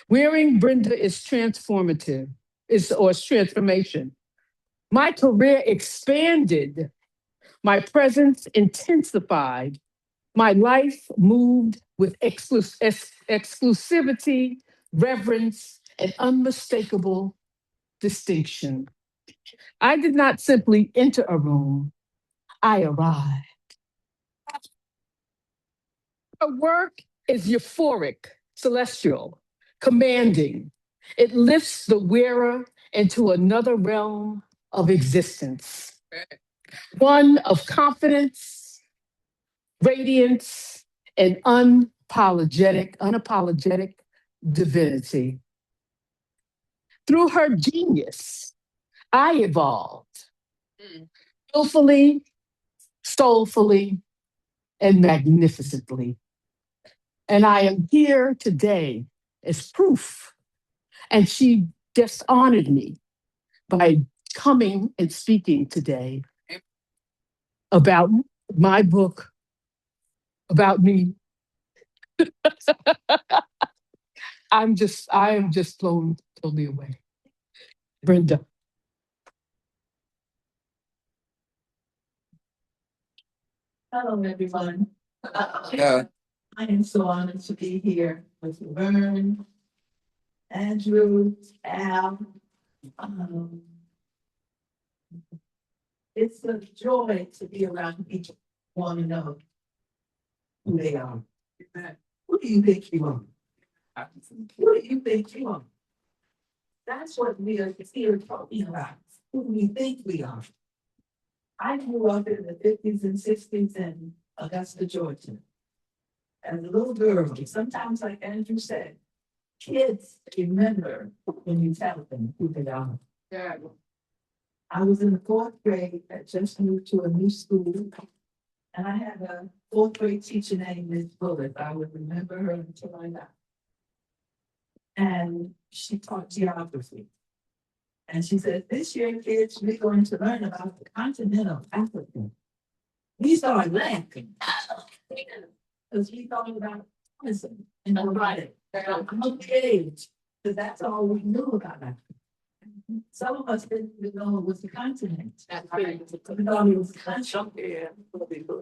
A: Wearing Brenda is transformative, is transformation. My career expanded, my presence intensified, my life moved with exclusivity, reverence, and unmistakable distinction. I did not simply enter a room, I arrived. Her work is euphoric, celestial, commanding. It lifts the wearer into another realm of existence, one of confidence, radiance, and unapologetic divinity. Through her genius, I evolved skillfully, soulfully, and magnificently. And I am here today as proof. And she just honored me by coming and speaking today about my book, about me. I am just blown totally away. Brenda.
I: Hello, everyone.
H: Yeah.
I: I am so honored to be here with Laverne, Andrew, Al. It's a joy to be around people who want to know who they are. Who do you think you are? Who do you think you are? That's what we are here talking about. Who we think we are. I grew up in the 50s and 60s in Augusta, Georgia. As a little girl, sometimes like Andrew said, kids remember when you tell them who they are.
C: Yeah.
I: I was in the 4th grade, I just moved to a new school. And I had a 4th grade teacher named Miss Bullitt. I would remember her until I died. and she taught geography. And she said, this year, kids, we're going to learn about the continent of Africa. We started laughing. Because we thought about tourism and Friday. Okay, because that's all we knew about Africa. Some of us didn't even know it was the continent. That's right. We thought it was the country.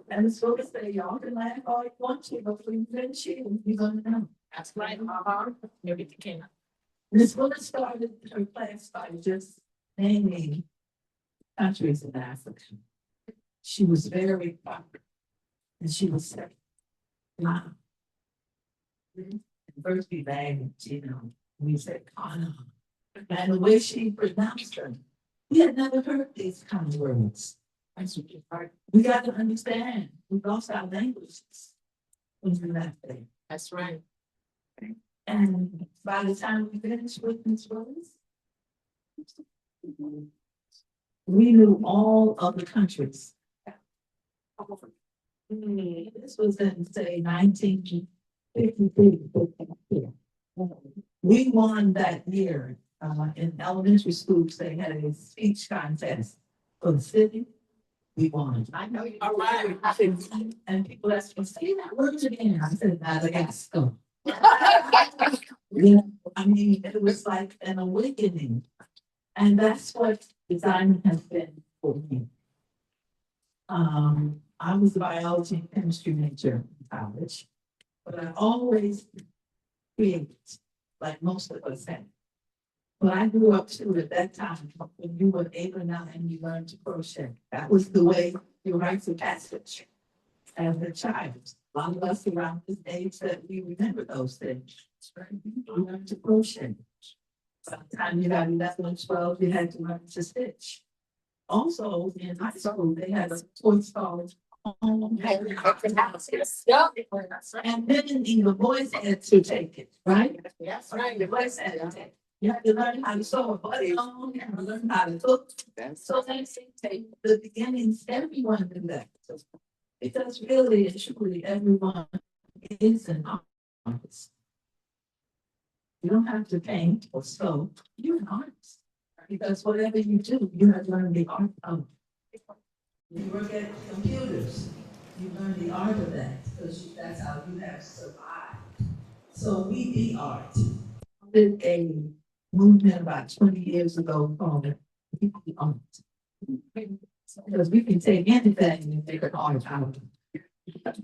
I: And so to say, y'all can laugh all you want to, but when you finish it, you're gonna know. That's right. Maybe you can. Miss Willis started her class by just naming countries in Africa. She was very proud. And she was saying, wow. First we banged, we said, Ghana. And the way she pronounced them, we had never heard these kind of words. We got to understand, we lost our languages when we left there.
A: That's right.
I: And by the time we finished with these words, we knew all of the countries. This was in, say, 1953. We won that year. In elementary schools, they had a speech contest for the city. We won. I know you. All right. And people asked me, say that word again. I said, Madagascar. Yeah, I mean, it was like an awakening. And that's what design has been for me. I was a biology and chemistry major in college, but I always created, like most of us had. But I grew up too at that time, when you were 8 or 9 and you learned to crochet. That was the way you rites of passage as a child. A lot of us around this age that we remember those things. We learned to crochet. Sometimes you got 11 or 12, you had to learn to stitch. Also, in high school, they had a course called and then the boys had to take it, right? Yes, right. The boys had to take it. You have to learn how to sew a button on, you have to learn how to cook. So they take the beginnings, everyone do that. Because really and truly, everyone is an artist. You don't have to paint or sew, you're an artist. Because whatever you do, you have learned the art of it. You work at computers, you learn the art of that, because that's how you have survived. So we be art. I did a movement about 20 years ago called We Be Art. Because we can take anything and make an art out of it.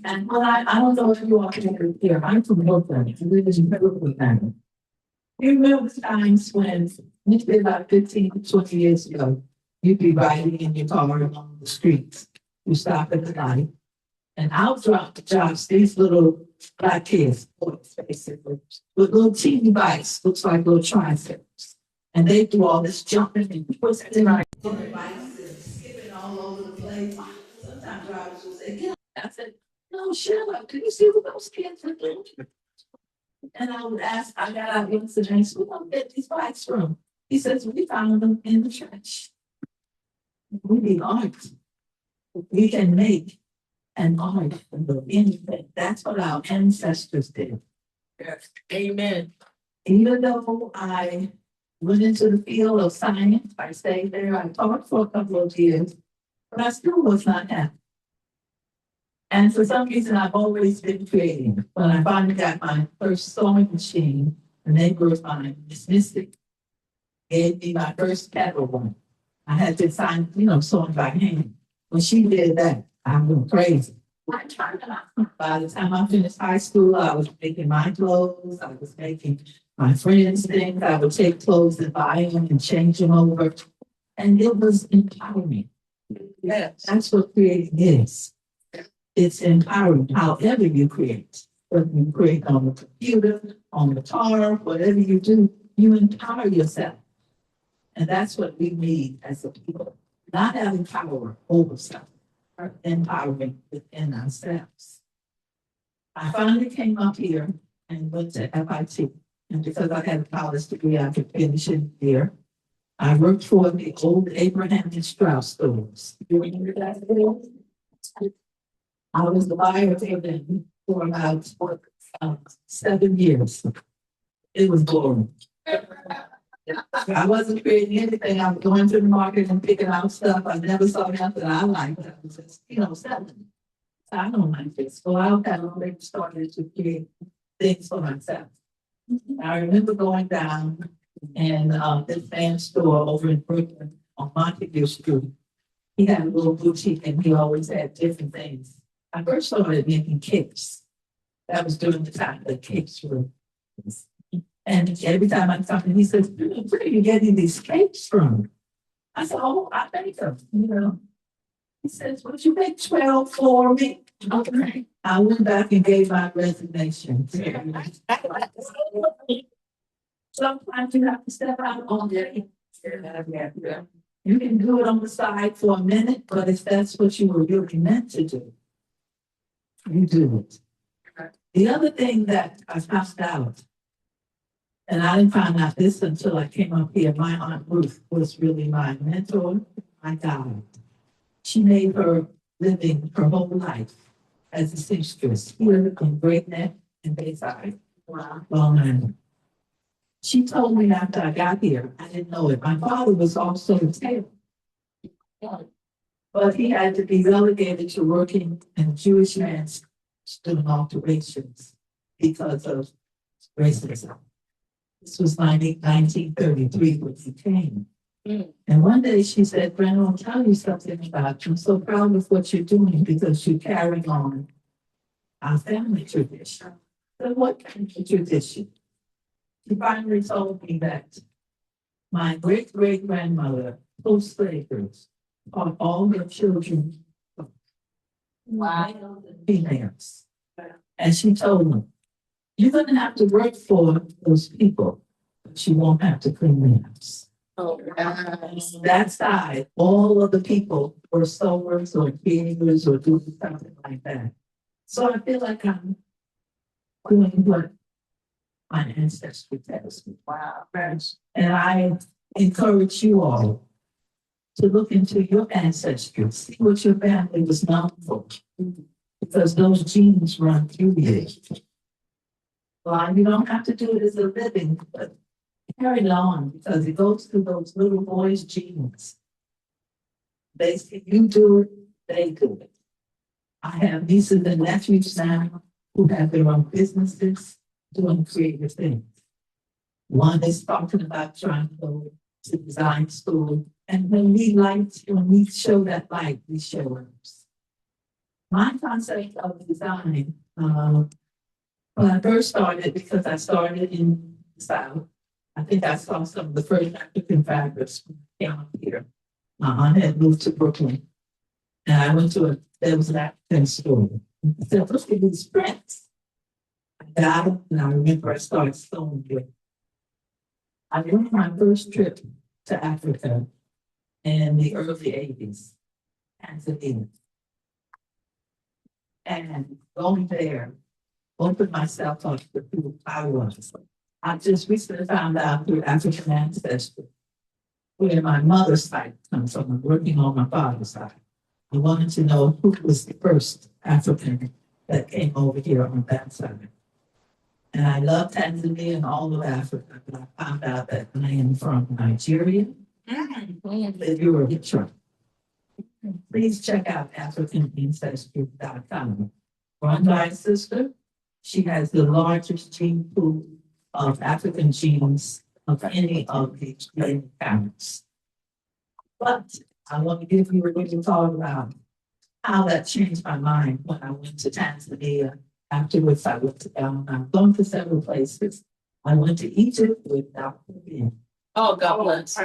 I: And well, I don't know if you all can hear, I'm from Brooklyn, I live in Brooklyn. You remember the times when, maybe about 15 to 20 years ago, you'd be riding in your car along the streets. You stop at the light, and out drop the jobs, these little black kids, boys basically, with little teeny bikes, looks like little tricycles. And they do all this jumping and twisting on the bikes and skipping all over the place. Sometimes drivers will say, get up. I said, no, shut up. Can you see what those kids are doing? And I would ask, I got out yesterday, and said, where don't get these bikes from? He says, we found them in the trash. We need art. We can make an art of anything. That's what our ancestors did. Yes. Amen. Even though I went into the field of science, I stayed there, I taught for a couple of years, but I still was not happy. And for some reason, I've always been creative. When I finally got my first sewing machine, a neighbor of mine, Miss Mystic, gave me my first cattle one. I had to sign, sewing by hand. When she did that, I went crazy. By the time I finished high school, I was making my clothes. I was making my friends' things. I would take clothes and buy them and change them over. And it was empowering. Yes, that's what creating is. It's empowering, however you create. Whether you create on the computer, on the car, whatever you do, you empower yourself. And that's what we need as a people. Not having power over self, but empowering within ourselves. I finally came up here and went to FIT. And because I had a college degree, I could finish it here. I worked for the old Abraham and Strauss stores. You remember that? I was the buyer for them for about 7 years. It was boring. I wasn't creating anything. I was going to the market and picking out stuff. I never saw nothing I liked. I was just, selling. I don't like this. So I kind of already started to create things for myself. I remember going down and this man's store over in Brooklyn on Montague Street. He had a little boutique and he always had different things. I first started making cakes. That was during the time that cakes were. And every time I talk to him, he says, "Where are you getting these cakes from?" I said, "Oh, I make them, He says, "Would you make 12 for me?" Okay. I went back and gave my resignation. Sometimes you have to step out on the. You can do it on the side for a minute, but if that's what you were really meant to do, you do it. The other thing that I found out, and I didn't find out this until I came up here, my Aunt Ruth was really my mentor, my guide. She made her living her whole life as a seamstress here in Great Neck and Bayside, Long Island. She told me after I got here, I didn't know it. My father was also a tailor, but he had to be relegated to working in a Jewish man's doing alterations because of racism. This was 1933 when he came. And one day she said, "Brenda, I'll tell you something about you. I'm so proud of what you're doing because you're carrying on our family tradition." So what kind of tradition? She finally told me that my great-great-grandmother, post slavers, taught all their children, males and females. And she told them, "You're going to have to work for those people, but you won't have to clean the house." That side, all of the people were sewers or cleaners or doing something like that. So I feel like I'm doing what my ancestry tells me. Wow. And I encourage you all to look into your ancestry, see what your family was known for, because those genes run through you. Well, you don't have to do it as a living, but carry it on because it goes through those little boys' genes. They see you do it, they do it. I have nieces and nephews now who have their own businesses doing creative things. One is talking about trying to go to design school. And when we show that light, we show others. My concept of design, when I first started, because I started in the South, I think I saw some of the first African fabrics down here. My aunt had moved to Brooklyn. And I went to there was an African store. I said, "Look at these prints." I got them, and I remember I started sewing with. I went my first trip to Africa in the early 80s, Tanzania. And going there, opened myself up to who I was. I just recently found out through African ancestry where my mother's side comes from. I'm working on my father's side. I wanted to know who was the first African that came over here on that side. And I love Tanzania and all of Africa, but I found out that I am from Nigeria and Eritrea. Please check out AfricanAncestry.com. Run by a sister. She has the largest gene pool of African genes of any of the parents. But I want to give you a little talk about how that changed my mind when I went to Tanzania. Afterwards, I went to Ghana. I've gone to several places. I went to Egypt with Dr. Ben. Oh, God bless.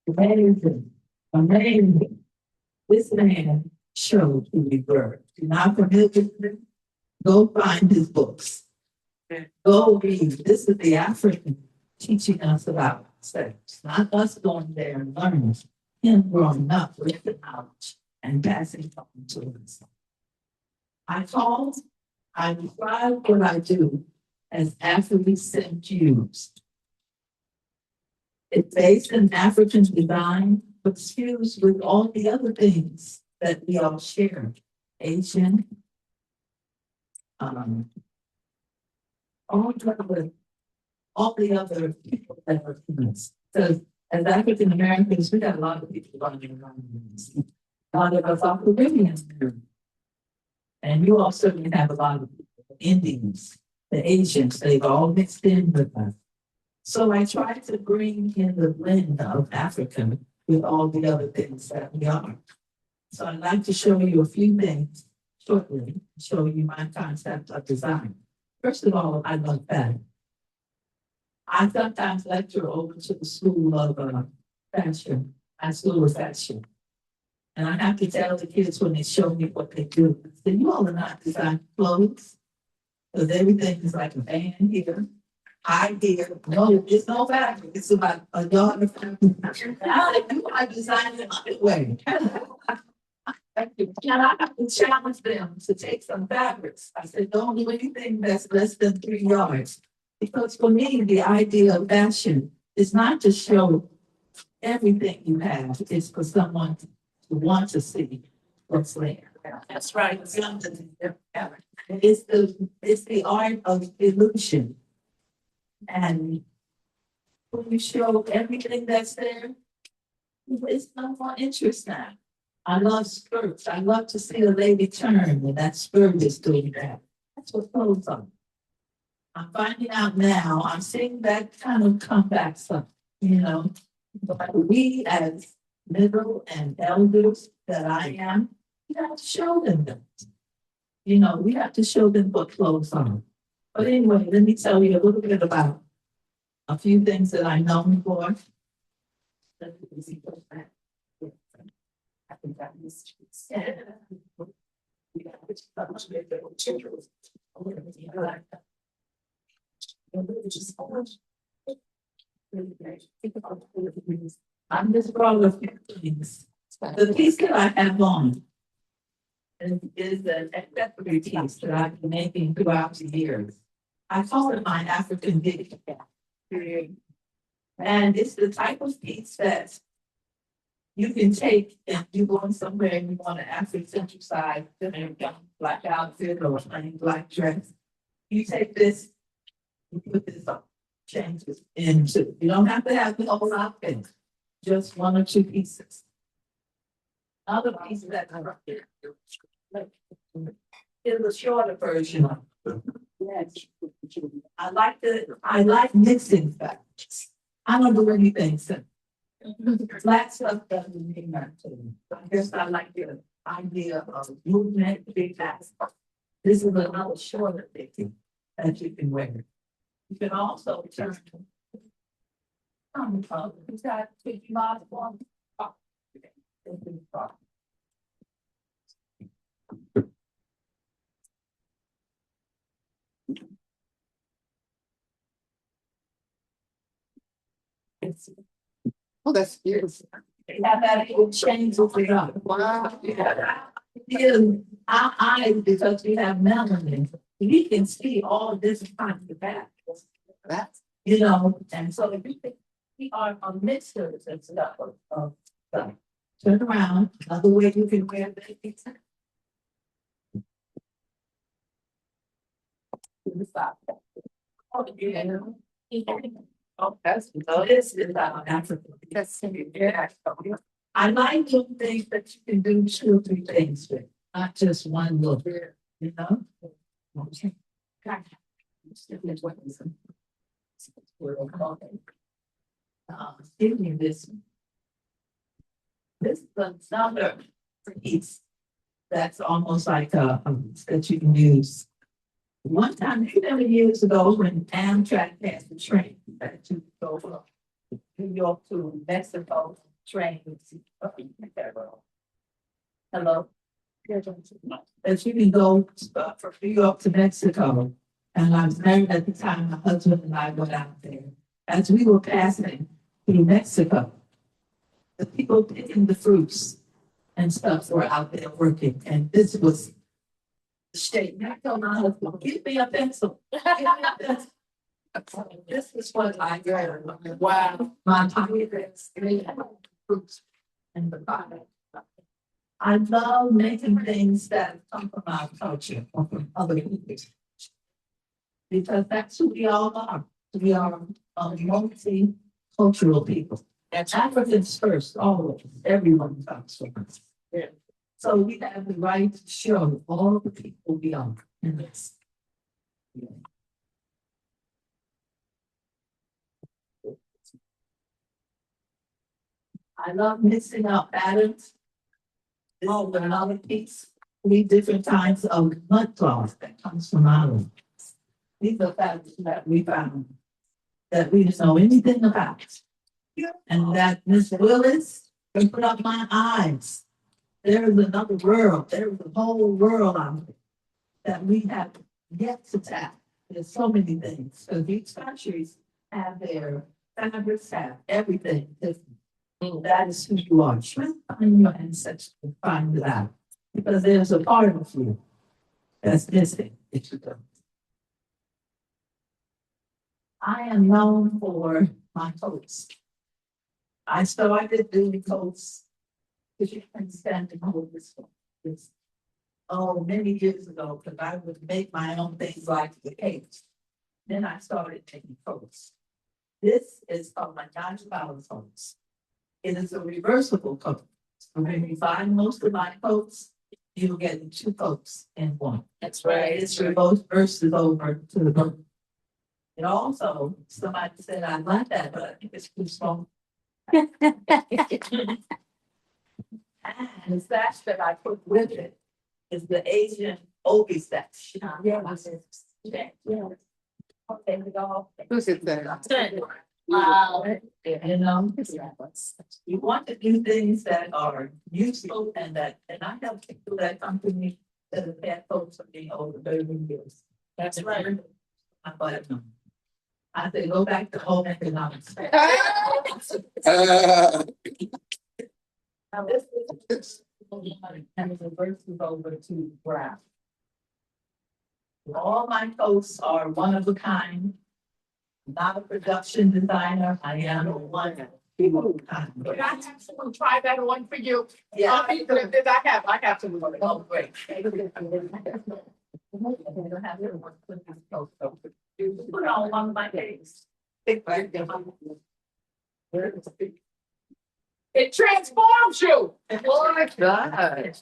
I: Amazing. Amazing. This man showed who we were. If you're not familiar with him, go find his books. Go read. This is the African teaching us about sex, not us going there and learning. Him growing up with the knowledge and passing it on to us. I describe what I do as Afro-descent Jews. It's based in African design, but fused with all the other things that we all share. Asian, all the other people that are humans. So as African Americans, we got a lot of people running around. A lot of us are Caribbean. And you also have a lot of Indians, the Asians, they've all mixed in with us. So I try to bring in the blend of African with all the other things that we are. So I'd like to show you a few things shortly, show you my concept of design. First of all, I love fashion. I sometimes lecture over to the school of fashion, my school of fashion. And I have to tell the kids when they show me what they do, I say, you all are not designing clothes, because everything is like a band here. I hear, no, it's no fabric, it's about a yard of fabric. And I like, you are designing underwear. And I have to challenge them to take some fabrics. I said, don't do anything that's less than 3 yards. Because for me, the idea of fashion is not to show everything you have, it's for someone to want to see what's there. That's right. It's the art of illusion. And when you show everything that's there, it's no more interest now. I love skirts. I love to see a lady turn when that skirt is doing that. That's what clothes are. I'm finding out now, I'm seeing that kind of come back some, you know. But we as middle and elders that I am, we have to show them that. You know, we have to show them what clothes are. But anyway, let me tell you a little bit about a few things that I know for. I think that is I'm just proud of a few things. The piece that I have on is an accessory piece that I've been making throughout the years. I call it my African dick. And it's the type of piece that you can take if you're going somewhere and you want an Afro-centric side, black outfit or a plain black dress. You take this, you put this on, change it into, you don't have to have the whole outfit, just 1 or 2 pieces. Other pieces that are up there. Here's a shorter version of it. Yes. I like mixing facts. I don't do anything simple. Flat stuff doesn't mean that to me. I guess I like the idea of movement, big facts. This is another shorter thing that you can wear. You can also turn. It's got 50 miles long. Oh, that's beautiful. Have that little change over there. Wow. Yeah. Because we have melanin, we can see all this kinds of factors. That's, you know, and so if you think we are a mixers and stuff of stuff. Turn around, another way you can wear that pizza. Oh, yeah. Oh, that's, so this is Africa. That's, yeah. I like to think that you can do 2 or 3 things with, not just one little bit, you know? Okay. Give me this. This is another piece that's almost like that you can use. One time, many years ago, when Amtrak had the train that you go from New York to Mexico train. Hello. That you can go from New York to Mexico. And I was married at the time, my husband and I went out there. As we were passing through Mexico, the people picking the fruits and stuff were out there working. And this was the state. And I told my husband, give me a pencil. Give me a pencil. This is what I got. Wow. My pockets, fruits and the product. I love making things that come from our culture or from other people. Because that's who we all are. We are a multicultural people. And Africans first, always, everyone comes from us. Yeah. So we have the right to show all the people we are in this. Yeah. I love mixing up patterns. This is another piece, 3 different kinds of mud cloth that comes from Ireland. These are patterns that we found that we didn't know anything about. And that Miss Willis can put up my eyes. There is another world. There is a whole world out there that we have yet to tap. There's so many things. So these countries have their fabrics, have everything. That is who you are. Try to find your ancestors and find it out. Because there's a part of you that's missing if you don't. I am known for my coats. I started doing coats because you can stand and hold this one. Many years ago, because I would make my own things like the cakes. Then I started making coats. This is called my $9 coats. It is a reversible coat. So when you buy most of my coats, you'll get 2 coats in one. That's right. It's reverses over to the boat. And also, somebody said, I like that, but I think it's too small. And the sash that I put with it is the Asian Obi sash. Yeah. Okay, we go.
A: Who's it there?
I: You want to do things that are useful and I have people that come to me that have had folks for me over 30 years. That's right. I say, go back to home economics. Now this is and it reverses over to graph. All my coats are one of a kind. Not a production designer. I am a one.
A: Can I have someone try that one for you?
I: Yeah.
A: I have to.
I: Oh, great. I don't have it. You put on one of my days.
A: It transforms you.
I: Oh my God.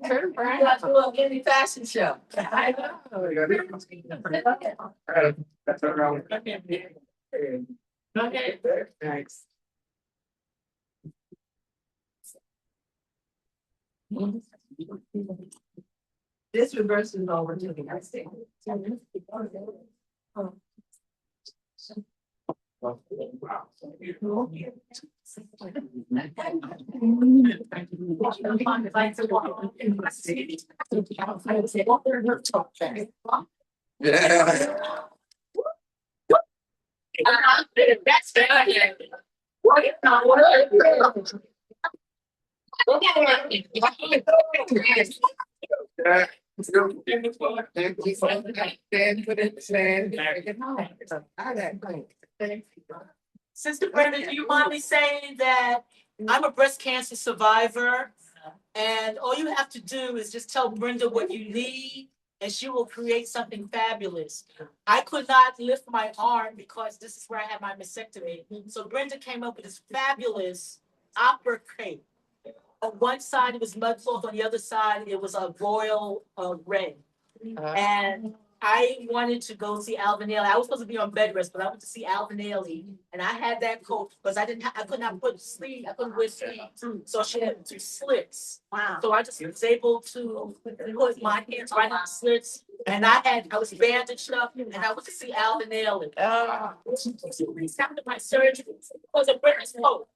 A: Turn
I: I got to do any fashion show.
A: I know.
K: That's around.
A: Okay. Thanks.
I: This reverses over to the next thing.
J: Sister Brenda, do you mind me saying that I'm a breast cancer survivor? And all you have to do is just tell Brenda what you need and she will create something fabulous. I could not lift my arm because this is where I had my mastectomy. So Brenda came up with this fabulous opera cape. On one side it was mud cloth, on the other side it was a royal red. And I wanted to go see Alvin Ailey. I was supposed to be on bed rest, but I went to see Alvin Ailey, and I had that coat because I could not put sleeve. I couldn't wear sleeves, so she had 2 slits. Wow! So I just was able to put my hands right on the slits, and I was bandaged up, and I went to see Alvin Ailey. She after my surgery was a British coat.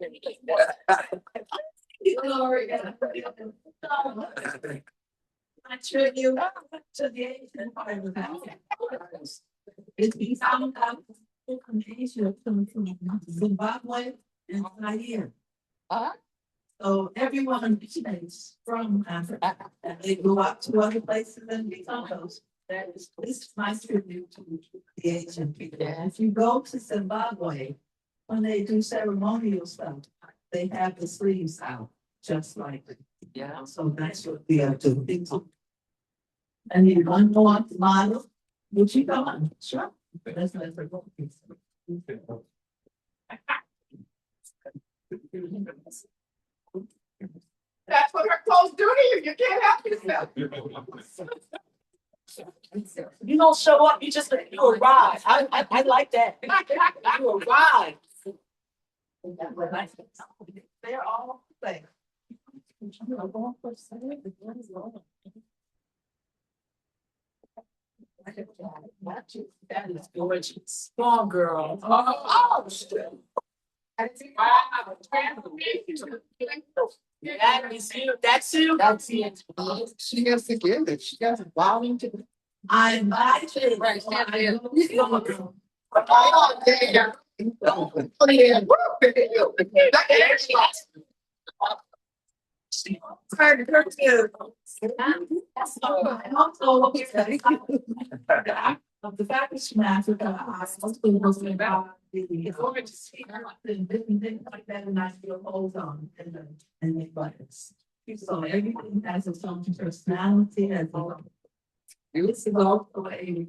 I: I tribute to the Asian part of the house. It's been found out from Asia, from Zimbabwe and Zaire. So everyone is from Africa, and they go out to other places and become those. This is my tribute to the Asian people. If you go to Zimbabwe, when they do ceremonial stuff, they have the sleeves out. just like it. Yeah, so that's what we are doing. And you want to want model, would you go on? Sure. That's not for both.
A: That's what her clothes do to you. You can't help yourself.
I: You don't show up, you arrive. I like that. You arrive. They're all there. That is gorgeous. Strong girl. Oh, shit. That is you. That's you. That's it.
A: She has to give it. She has to volunteer.
I: I invited. Right.
A: Oh, yeah. Oh, yeah.
I: The fact that she asked Africa, I mostly was about the organ to see her and different things like that, and I feel hold on and make buttons. So everything has its own personality and it's about the way.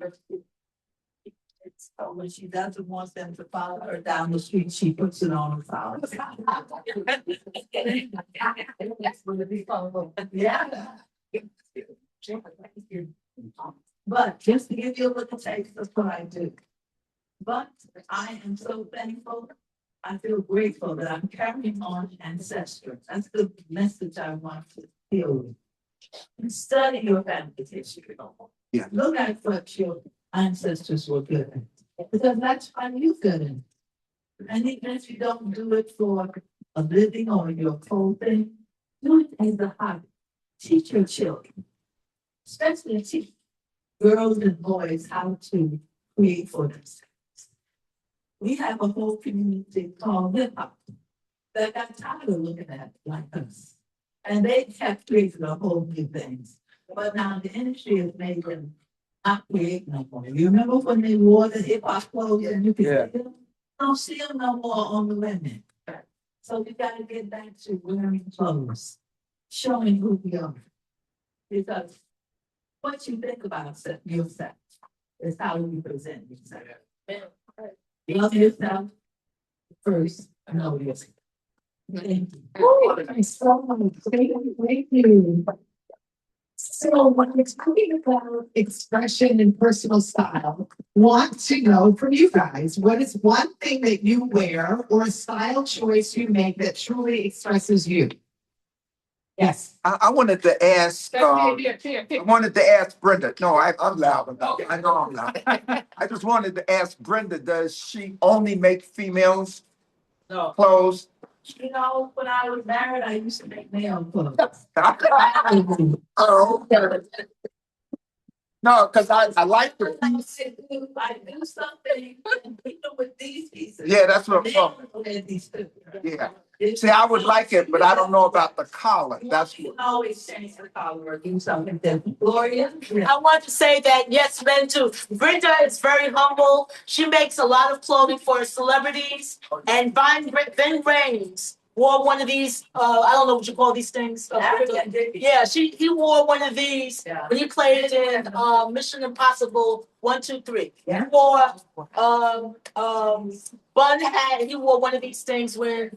I: So when she doesn't want them to follow her down the street, she puts it on the phone. Yeah. But just to give you a little taste of what I do. But I am so thankful. I feel grateful that I'm carrying on ancestry. That's the message I want to deal with. And study your family history.
H: Yeah.
I: Look at what your ancestors were good at. Because that's what you're good at. And even if you don't do it for a living or your whole thing, do it as a hobby. Teach your children, especially teach girls and boys how to create for themselves. We have a whole community called hip hop that got tired of looking at like us. And they kept creating a whole new things. But now the industry has made them not create no more. You remember when they wore the hip hop clothes and you could see them? Don't see them no more on the women. So we gotta get back to wearing clothes, showing who we are. Because what you think about yourself is how you present yourself. Love yourself first, know yourself. Thank you.
B: Thank you. So when we're talking about expression and personal style, want to know from you guys, what is one thing that you wear or a style choice you make that truly expresses you? Yes.
H: I wanted to ask, I wanted to ask Brenda, no, I'm loud about it. I know I'm loud. I just wanted to ask Brenda, does she only make females
I: No.
H: clothes?
I: You know, when I was married, I used to make male clothes.
H: Oh, okay. No, because I like it.
I: I do something, and even with these pieces.
H: Yeah, that's what I'm
I: they
H: talking.
I: wear these too.
H: Yeah. See, I would like it, but I don't know about the collar. That's
I: You
H: what.
I: can always change the color or do something different. Gloria? I want to say that yes, men too. Brenda is very humble. She makes a lot of clothing for celebrities. And Ben Raines wore one of these, I don't know what you call these things. Yeah, he wore one of these when he played in Mission Impossible 1, 2, 3. He wore Bun hat, he wore one of these things when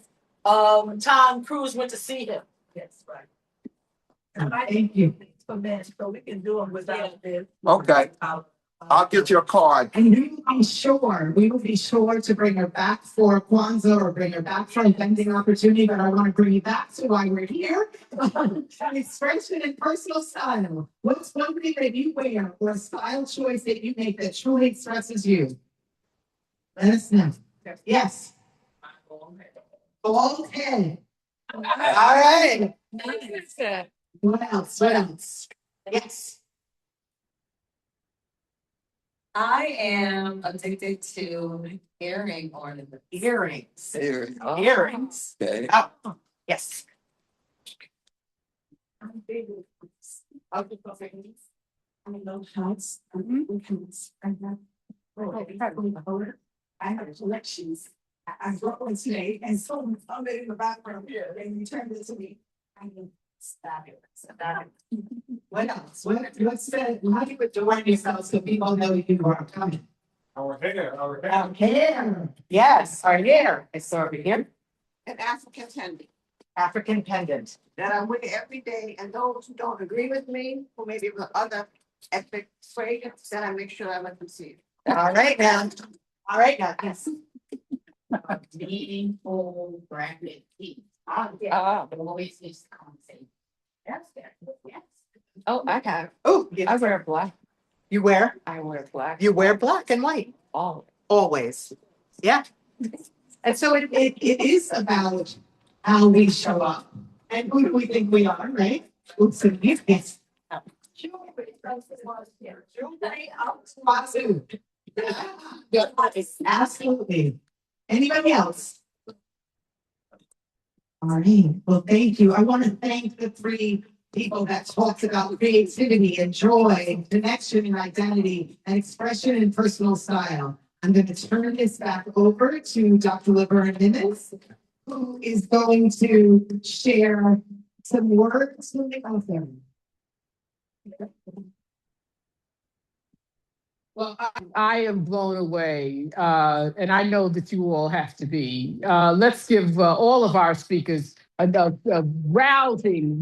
I: Tom Cruise went to see him. Yes, right.
B: Thank you.
I: So we can do them without this.
H: Okay. I'll get your card.
B: And we will be sure to bring her back for Kwanzaa or bring her back for a vending opportunity, but I want to bring you back to why we're here. Expression and personal style. What's one thing that you wear or a style choice that you make that truly expresses you? Let us know. Yes. Bald head. All right. What else? What else? Yes.
L: I am addicted to earring ornaments.
B: Earrings.
H: Here.
B: Earrings.
H: Okay.
B: Oh, yes.
I: I love hats. Hats. I have collections. I brought one today and someone found it in the background here and returned it to me.
B: I mean, it's fabulous. What else? What's the, how do you adorn yourself so people know you are coming?
K: Our hair,
B: Our hair. Yes, our hair. I saw over here.
C: An African pendant
B: African pendant.
C: that I wear every day, and those who don't agree with me, who maybe with other ethnic fragrance, then I make sure I let them see it.
B: All right now. All right now, yes. Meaningful branded teeth.
L: Oh.
B: It always used to come and say, yes, yes.
L: Oh, I have.
B: Oh,
L: I
B: yes.
L: wear black.
B: You wear?
L: I wear black.
B: You wear black and white.
L: All.
B: Always. Yeah. And so it is about how we show up and who do we think we are, right? Oops, yes. Absolutely. Anybody else? All right. Well, thank you. I want to thank the three people that talked about creativity and joy, connection and identity, and expression and personal style. I'm going to turn this back over to Dr. Laverne Nimitz, who is going to share some words from the author.
A: Well, I am blown away, and I know that you all have to be. Let's give all of our speakers a rousing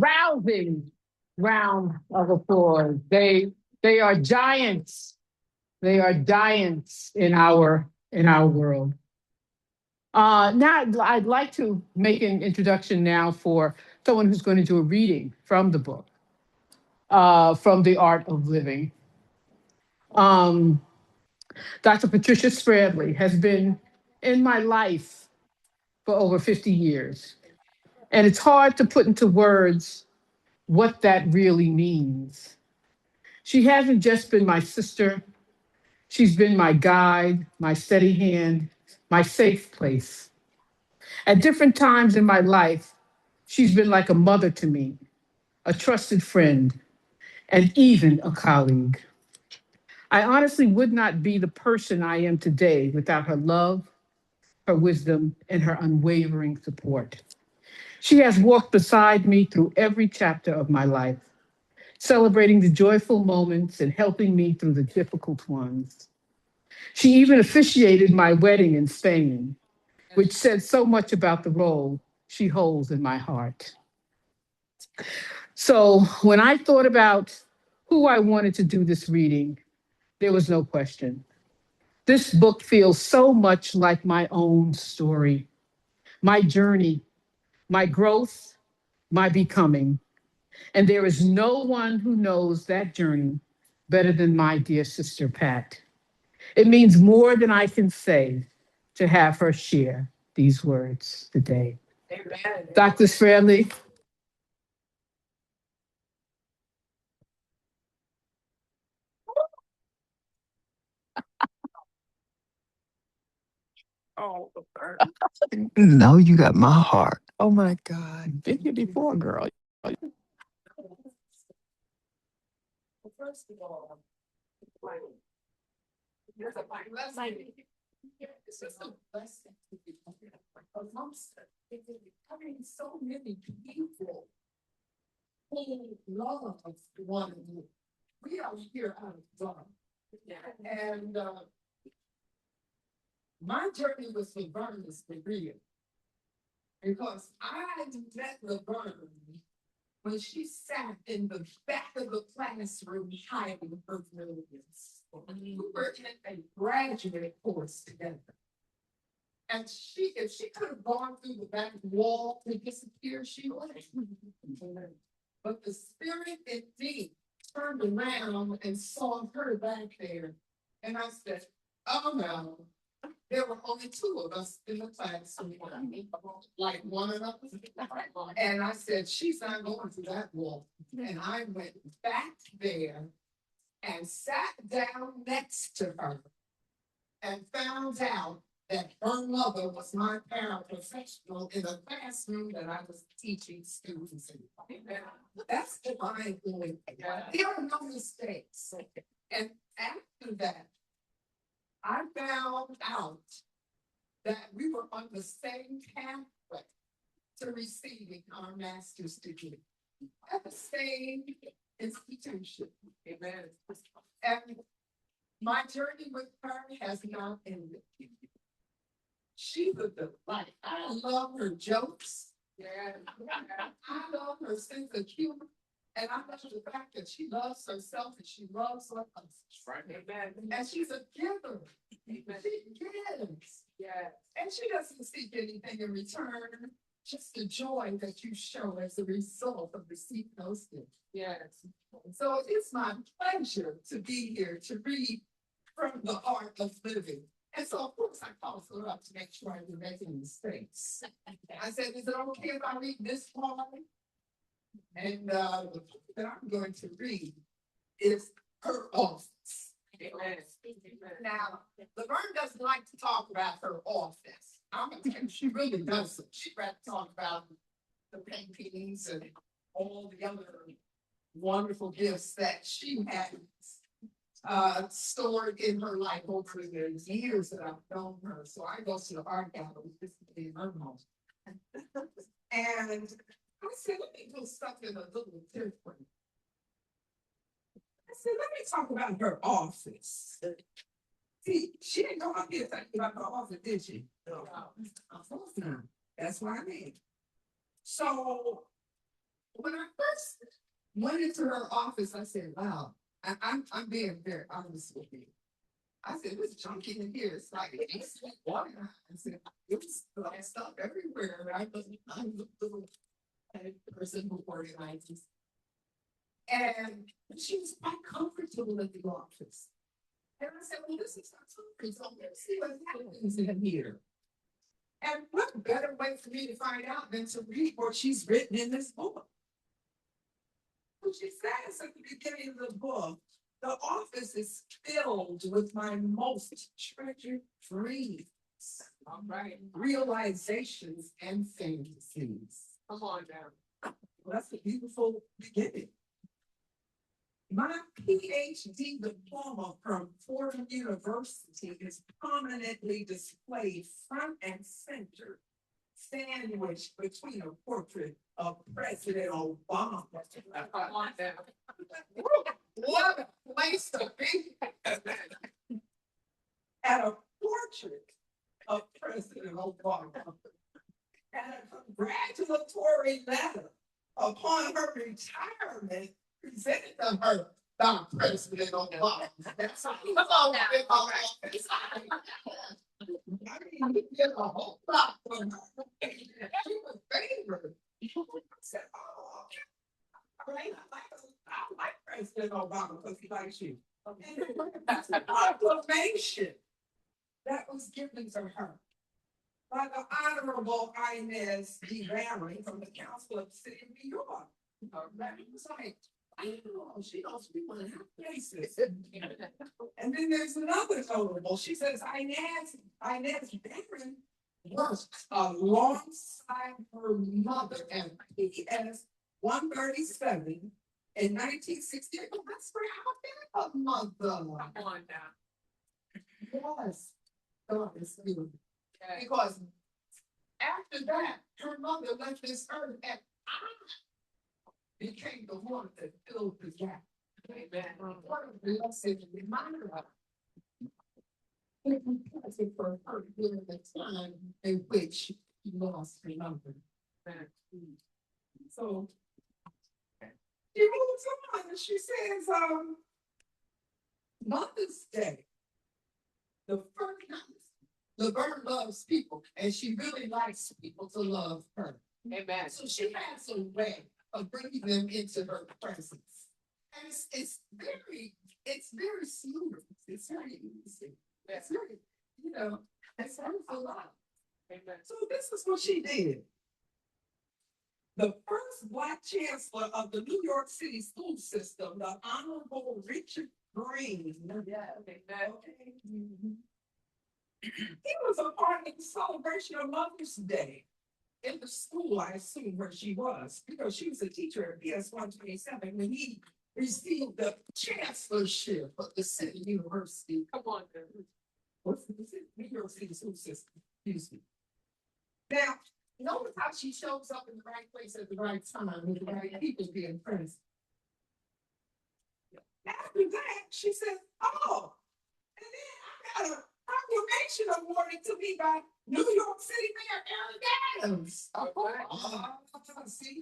A: round of applause. They are giants. They are giants in our world. Now, I'd like to make an introduction now for someone who's going to do a reading from the book, from The Art of Living. Dr. Patricia Spradley has been in my life for over 50 years. And it's hard to put into words what that really means. She hasn't just been my sister, she's been my guide, my steady hand, my safe place. At different times in my life, she's been like a mother to me, a trusted friend, and even a colleague. I honestly would not be the person I am today without her love, her wisdom, and her unwavering support. She has walked beside me through every chapter of my life, celebrating the joyful moments and helping me through the difficult ones. She even officiated my wedding in Spain, which said so much about the role she holds in my heart. So when I thought about who I wanted to do this reading, there was no question. This book feels so much like my own story, my journey, my growth, my becoming. And there is no one who knows that journey better than my dear sister, Pat. It means more than I can say to have her share these words today.
C: Amen.
A: Dr. Spradley.
C: Oh, the bird.
M: Now you got my heart.
A: Oh my God. Been here before, girl.
C: First of all, there's a blessing. It's just a blessing to be amongst becoming so many people who love one another. We are here out of love. And my journey with Laverne is for real. Because I met Laverne when she sat in the back of the classroom hiding her brilliance. We were in a graduate course together. And if she could have gone through the back wall to disappear, she would. But the spirit in me turned around and saw her back there. And I said, oh no, there were only two of us in the classroom, like one another. And I said, she's not going through that wall. And I went back there and sat down next to her and found out that her mother was my paraprofessional in a classroom that I was teaching students in. That's divine doing. There are no mistakes. And after that, I found out that we were on the same pathway. to receiving our master's degree at the same institution. Amen. And my journey with her has not ended. She's a delight. I love her jokes. Yeah. I love her sense of humor. And I love the fact that she loves herself and she loves others. Right. Amen. And she's a giver. Amen. She gives. Yeah. And she doesn't seek anything in return. Just the joy that you show as a result of receiving those gifts. Yes. So it's my pleasure to be here to read from the art of living. And so, of course, I called her up to make sure I didn't make any mistakes. I said, is it okay if I read this part? And the book that I'm going to read is her office. Amen. Now, Laverne doesn't like to talk about her office. I'm going to tell you, she really doesn't. She'd rather talk about the paintings and all the other wonderful gifts that she has stored in her life over the years that I've known her. So I go to the art gallery just to be in her home. And I said, let me do something a little different. I said, let me talk about her office. See, she didn't go up here talking about her office, did she? No. Of course not. That's why I made. So when I first went into her office, I said, wow, I'm being very honest with you. I said, there's junkie in here. It's like, it's water. I said, there's like stuff everywhere. I'm the little person who organizes. And she was quite comfortable in the office. And I said, well, this is not something, so let's see what happens in here. And what better way for me to find out than to read what she's written in this book? What she says at the beginning of the book, the office is filled with my most treasured dreams. All right. Realizations and fantasies. Come on now. Well, that's a beautiful beginning. My PhD diploma from Fordham University is prominently displayed front and center, sandwiched between a portrait of President Obama. What a place to be. At a portrait of President Obama. And a congratulatory letter upon her retirement presented to her by President Obama. That's how come on now. I mean, he did a whole lot for her. She was favored. I said, oh, okay. I like President Obama because he likes you. And that's a proclamation that was given to her by the Honorable Inez D. Laverne from the Council of the City of New York. Laverne was like, I know, she knows people in her places. And then there's another notable. She says, Inez Laverne worked alongside her mother at PS 137 in 1968. Oh, that's where I met her mother. Come on now. Yes. God is good. Because after that, her mother left this earth and I became the one that filled the gap. Amen. What a blessing reminder of. For her during the time in which she lost her mother. So she moves on and she says, Mother's Day, the first time. Laverne loves people, and she really likes people to love her. Amen. So she has a way of bringing them into her presence, and it's very smooth. It's very easy. It's very, it's a lot. Amen. So this is what she did. The first Black chancellor of the New York City school system, the Honorable Richard Green. Yeah. Okay. Mm-hmm. He was a part of the celebration of Mother's Day in the school, I assume, where she was, because she was a teacher at PS 127 when he received the chancellorship of the City University. Come on, what's the New York City school system? Excuse me. Now, Notice how she shows up in the right place at the right time with the right people being present. After that, she said, oh, and then I got a proclamation awarded to me by New York City Mayor Eric Adams. See?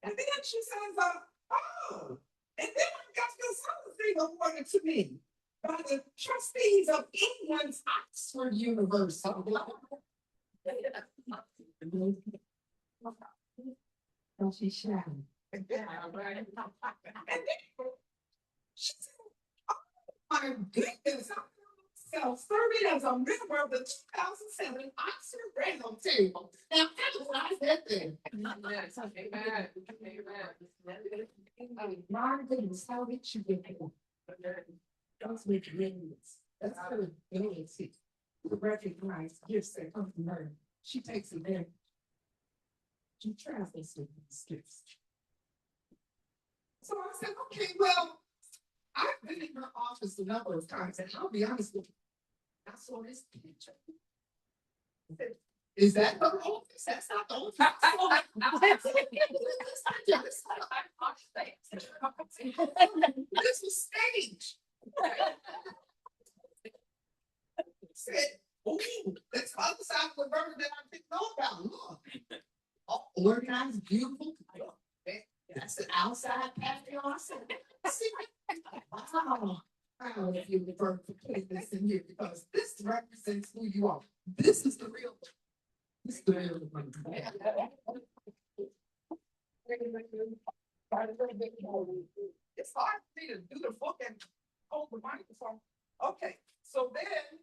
C: And then she says, oh, and then I got this other thing awarded to me by the trustees of England's Oxford University. Oh, she's shy. And then she said, oh my goodness, I myself serving as a member of the 2007 Oxford Round Table. Now, analyze that thing. Yes, amen. Amen. My goodness, how did you get there? That's what means. That's her ability to recognize gifts that come from her. She takes advantage. She travels with these gifts. So I said, okay, well, I've been in her office a number of times, and I'll be honest with you, I saw this picture. Is that her office? That's not the office. This was staged. Said, oh, that's the other side of the Laverne that I didn't know about. Look, all organized, beautiful. That's the outside patio. I said, see, wow. I don't know if you refer to putting this in here because this represents who you are. This is the real. This is the real one. It's hard for me to do the book and hold the microphone. Okay, so then,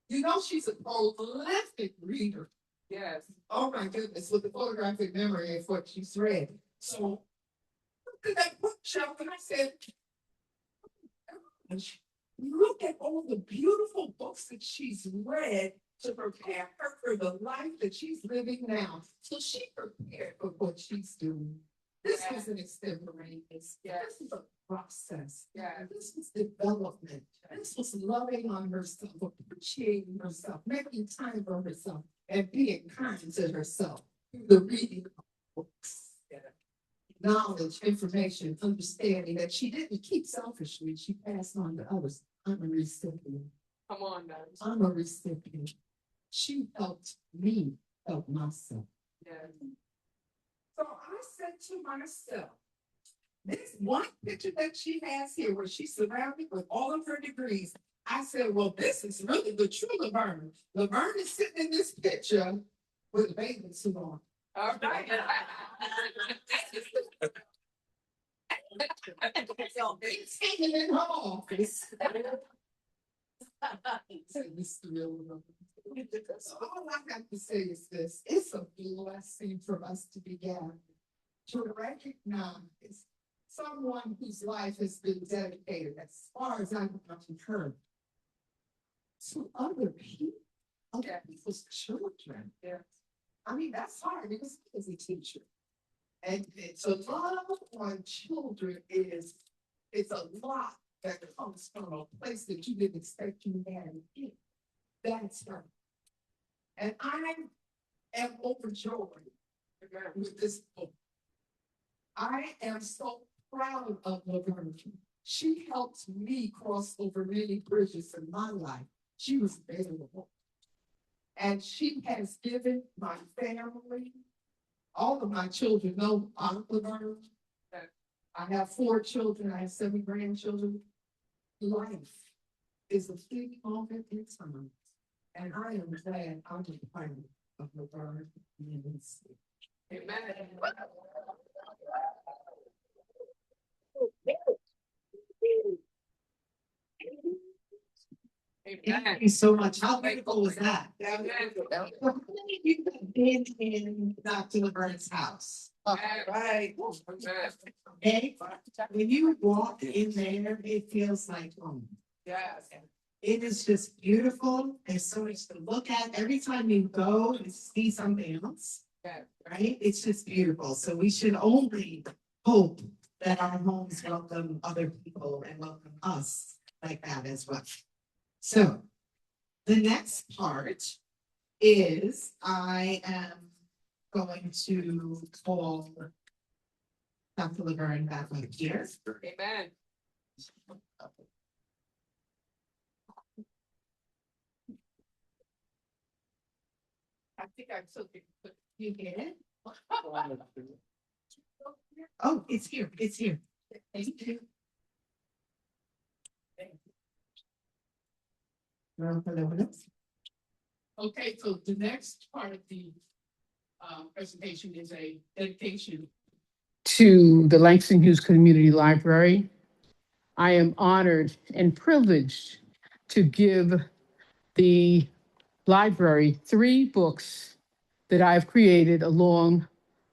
C: you know, she's a prolific reader. Yes. Oh my goodness, with the photographic memory of what she's read. So, look at that bookshelf, and I said, look at all the beautiful books that she's read to prepare her for the life that she's living now. So she prepared for what she's doing. This was an extemporaneous. This is a process. This was development. This was loving on herself, appreciating herself, making time for herself, and being kind to herself through the reading of books. Knowledge, information, understanding that she didn't keep selfishly, she passed on to others. I'm a recipient. Come on, guys. I'm a recipient. She helped me help myself. Yeah. So I said to myself, this one picture that she has here, where she's surrounded with all of her degrees, I said, well, this is really the true Laverne. Laverne is sitting in this picture with a bathing suit on. All right. It's hanging in her office. So all I have to say is this: it's a blessing for us to be gathered, to recognize someone whose life has been dedicated, as far as I'm concerned, to other people, other people's children. Yeah. I mean, that's hard because as a teacher. And to love on children it's a lot that comes from a place that you didn't expect you had in. That's her. And I am overjoyed with this book. I am so proud of Laverne. She helped me cross over many bridges in my life. She was available. And she has given my family, all of my children know I'm Laverne. I have 4 children, I have 7 grandchildren. Life is a big moment in time. And I am glad I'm a part of Laverne. Amen. Thank you so much. How beautiful was that? How many of you have been in Dr. Laverne's house? Right. Okay. When you walk in there, it feels like home. Yes. It is just beautiful. There's so much to look at. Every time you go and see something else, right? It's just beautiful. So we should only hope that our homes welcome other people and welcome us like that as well. So
B: The next part is I am going to call Dr. Laverne back up here.
C: Amen.
B: I think I took it, but you get it? Oh, it's here, it's here. Thank you.
C: Okay, so the next part of the presentation is a dedication
A: to the Langston Hughes Community Library. I am honored and privileged to give the library 3 books that I've created along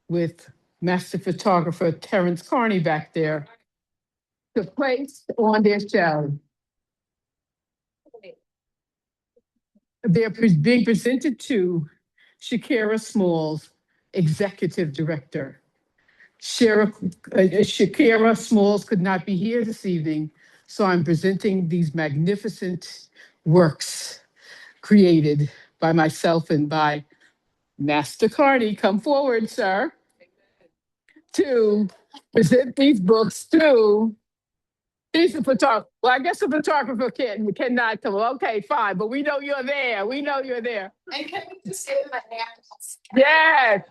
A: with master photographer Terrence Carney back there to place on their shelf. They're being presented to Shakira Smalls, Executive Director. Shakira Smalls could not be here this evening, so I'm presenting these magnificent works created by myself and by Master Carney. Come forward, sir, to present these books to. He's a photographer. Well, I guess a photographer cannot come. Okay, fine, but we know you're there. We know you're there.
C: And can we just give them a hand?
A: Yes.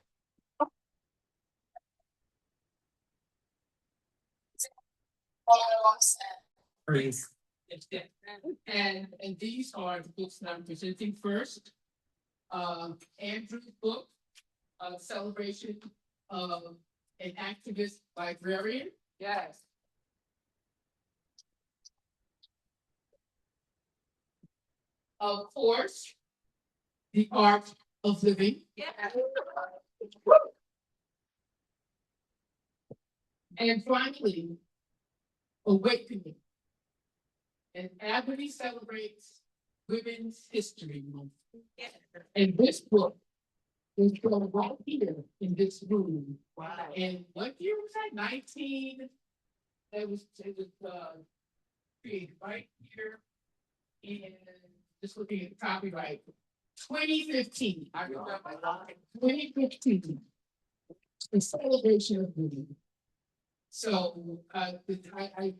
C: And these are the books that I'm presenting first. Andrew's book, Celebration of an Activist Librarian. Yes. Of course, The Art of Living. Yeah. And finally, Awakening. And Albany celebrates Women's History Month. Yeah. And this book is from right here in this room. Wow. And what year was that? 19. It was created right here. And just looking at the copyright, 2015. I remember 2015. The celebration of women. So I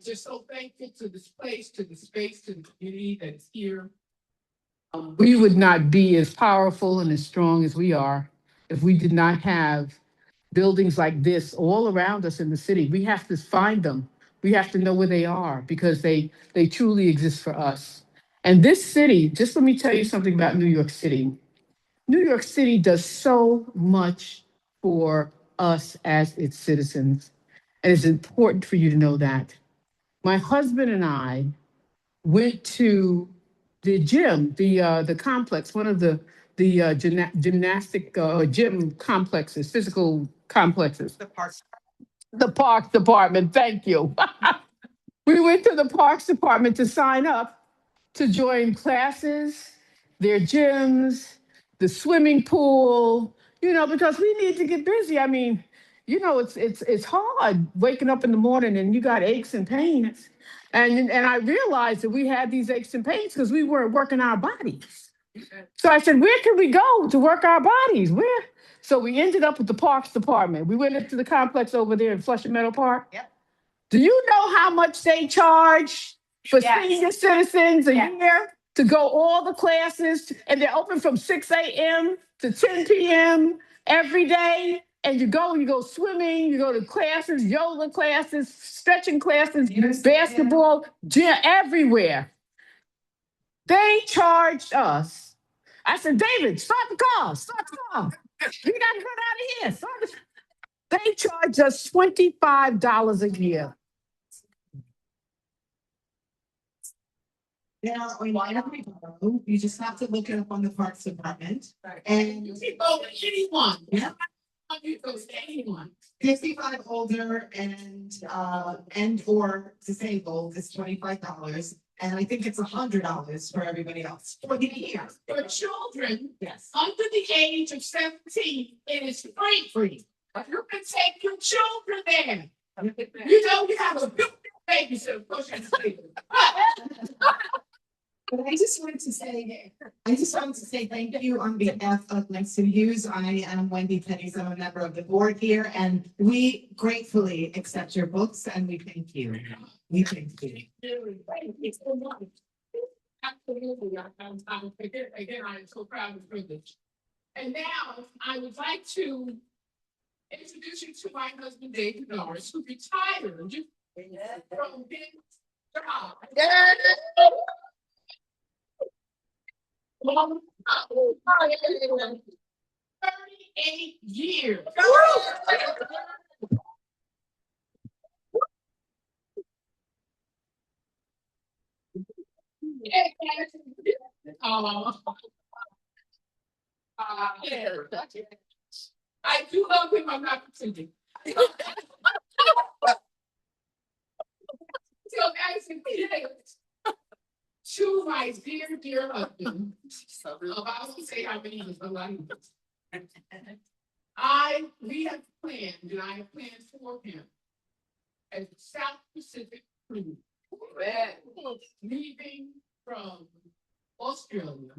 C: just so thankful to this place, to the space, to the community that's here.
A: We would not be as powerful and as strong as we are if we did not have buildings like this all around us in the city. We have to find them. We have to know where they are because they truly exist for us. And this city, just let me tell you something about New York City. New York City does so much for us as its citizens. And it's important for you to know that. My husband and I went to the gym, the complex, one of the gymnastic gym complexes, physical complexes. The Parks Department, thank you. We went to the Parks Department to sign up to join classes, their gyms, the swimming pool, because we need to get busy. I mean, it's hard waking up in the morning and you got aches and pains. And I realized that we had these aches and pains because we weren't working our bodies. So I said, where can we go to work our bodies? Where? So we ended up at the Parks Department. We went into the complex over there in Flushing Meadow Park. Yep. Do you know how much they charge for senior citizens a year to go all the classes? And they're open from 6 a.m. to 10 p.m. every day. And you go swimming, you go to classes, yoga classes, stretching classes, basketball, gym, everywhere. They charged us. I said, David, start the car. We got to get out of here. They charged us $25 a year.
B: Now, you just have to look it up on the Parks Department. And
C: you can go with anyone.
B: Yeah.
C: You go with anyone.
B: 55 older and or disabled is $25. And I think it's $100 for everybody else for the year.
C: For children,
B: Yes.
C: under the age of 17, it is free. You can take your children there. You have a good babysitter pushing sleep.
B: But I just wanted to say thank you on behalf of my studios. I am Wendy Pennies. I'm a member of the board here, and we gratefully accept your books and we thank you. We thank you.
C: Thank you so much. Absolutely. Again, I am so proud and privileged. And now I would like to introduce you to my husband, David Norris, who retired from his job. 38 years. I do love him, I'm not pretending. So guys, to my dear, dear husband, I won't say how many years, but we have planned, and I have planned for him a South Pacific cruise. Leaving from Australia,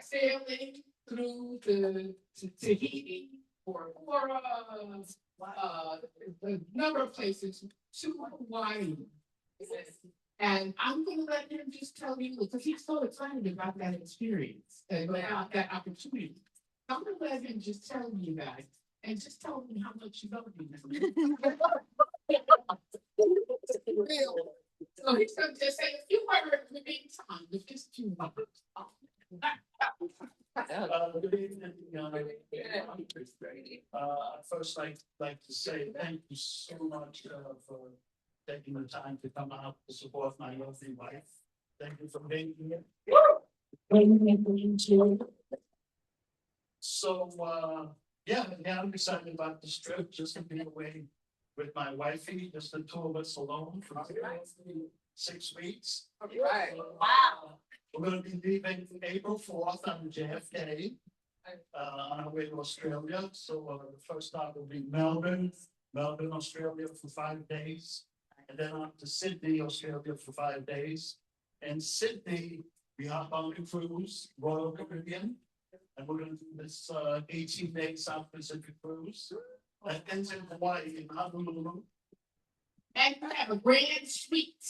C: sailing through to Tahiti or a number of places to Hawaii. And I'm going to let him just tell you, because he's so excited about that experience, about that opportunity. I'm going to let him just tell you that, and just tell me how much you love me. So he's going to just say a few words in the meantime, with just 2 words.
K: Good evening. First, I'd like to say thank you so much for taking the time to come out to support my lovely wife. Thank you for being here. So, yeah, I'm excited about this trip, just to be away with my wifey, just the 2 of us alone for 6 weeks. Wow. We're going to be leaving April 4th on JFK on our way to Australia. So the first stop will be Melbourne, Australia for 5 days. And then on to Sydney, Australia for 5 days. In Sydney, we hop on a cruise, Royal Caribbean. And we're going to do this 18-day South Pacific cruise. That ends in Hawaii, in Honolulu.
C: And you have a grand suite.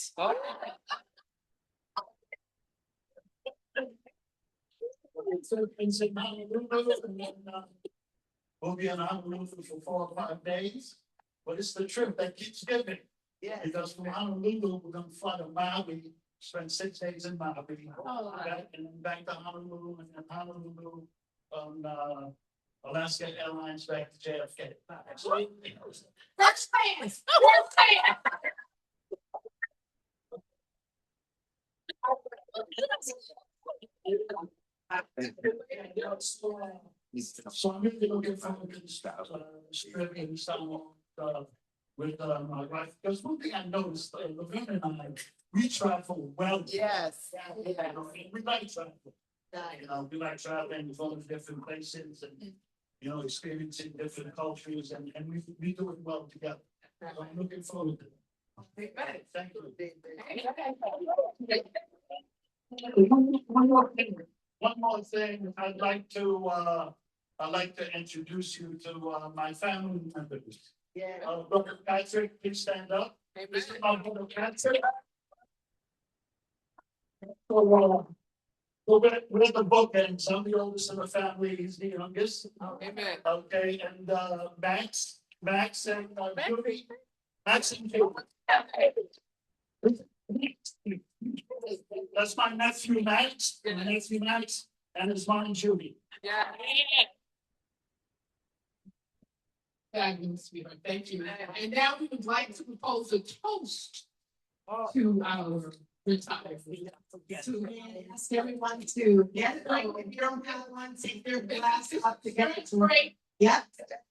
K: So it's in Honolulu, and then we'll be in Honolulu for 4 or 5 days. But it's the trip that keeps giving. Yeah. Because from Honolulu, we're going to fly to Maui, spend 6 days in Maui, and then back to Honolulu, and then Honolulu on Alaska Airlines back to JFK.
C: First class.
K: So I'm really looking forward to this trip and stuff with my wife. Because one thing I noticed, Laverne and I, we travel well.
B: Yes.
K: Yeah, we like travel. We like traveling, going to different places and experiencing different cultures, and we do it well together. So I'm looking forward to it. Thank you. One more thing, I'd like to introduce you to my family members. Yeah. Brother Patrick, please stand up. This is my brother Patrick. So we're the bookends. I'm the oldest in the family. He's the youngest.
C: Amen.
K: Okay, and Max and Judy. Max and Judy. That's my nephew Max, and his mom Judy.
C: Yeah. Fabulous, sweetheart. Thank you. And now we would like to propose a toast to our retired.
B: To ask everyone to get it right. If you don't have one, take their glass up to get it. Yep.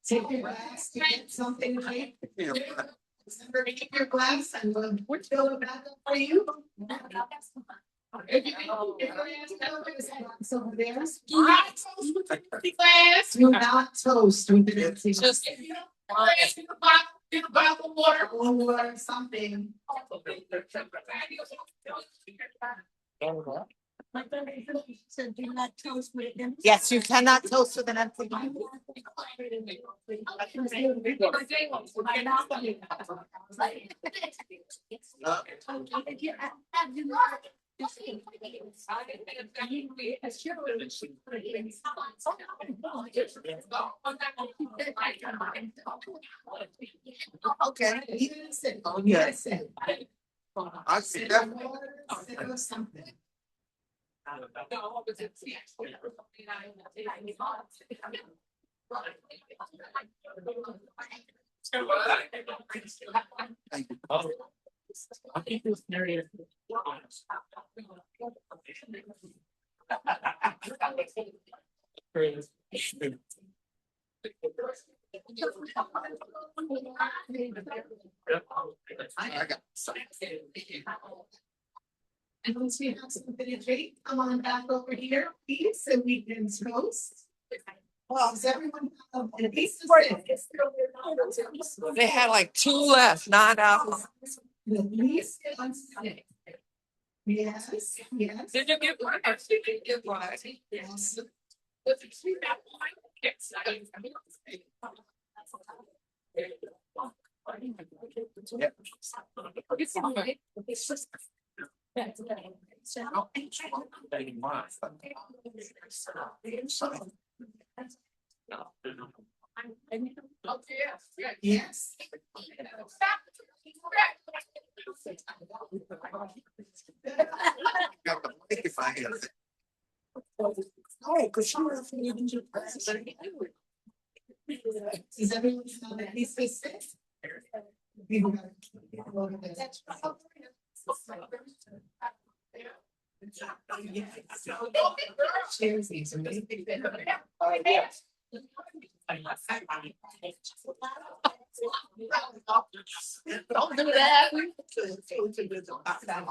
B: Take your glass to get something to drink. Take your glass and we'll fill it back up for you. If you ask over there,
C: Do not toast with the glass.
B: do not toast with the empty glass.
C: Just if you don't get a bottle of water.
B: Or something. Yes, you cannot toast with an empty mouth. Okay. You didn't say, oh, yes.
H: I see that.
B: Something.
K: I think this narrative.
B: I got. And once we have something to drink, come on back over here, please, so we can toast. Well, does everyone have a piece of
I: They had like 2 left, not out.
B: the least on Sunday? Yes, yes.
I: Did you get one? I think you get one.
B: Yes. Yes.
H: Got the mic if I had it.
B: Oh, because she was leaving you. Does everyone know that he's the sixth? Cheers, these are amazing.
I: Don't do that.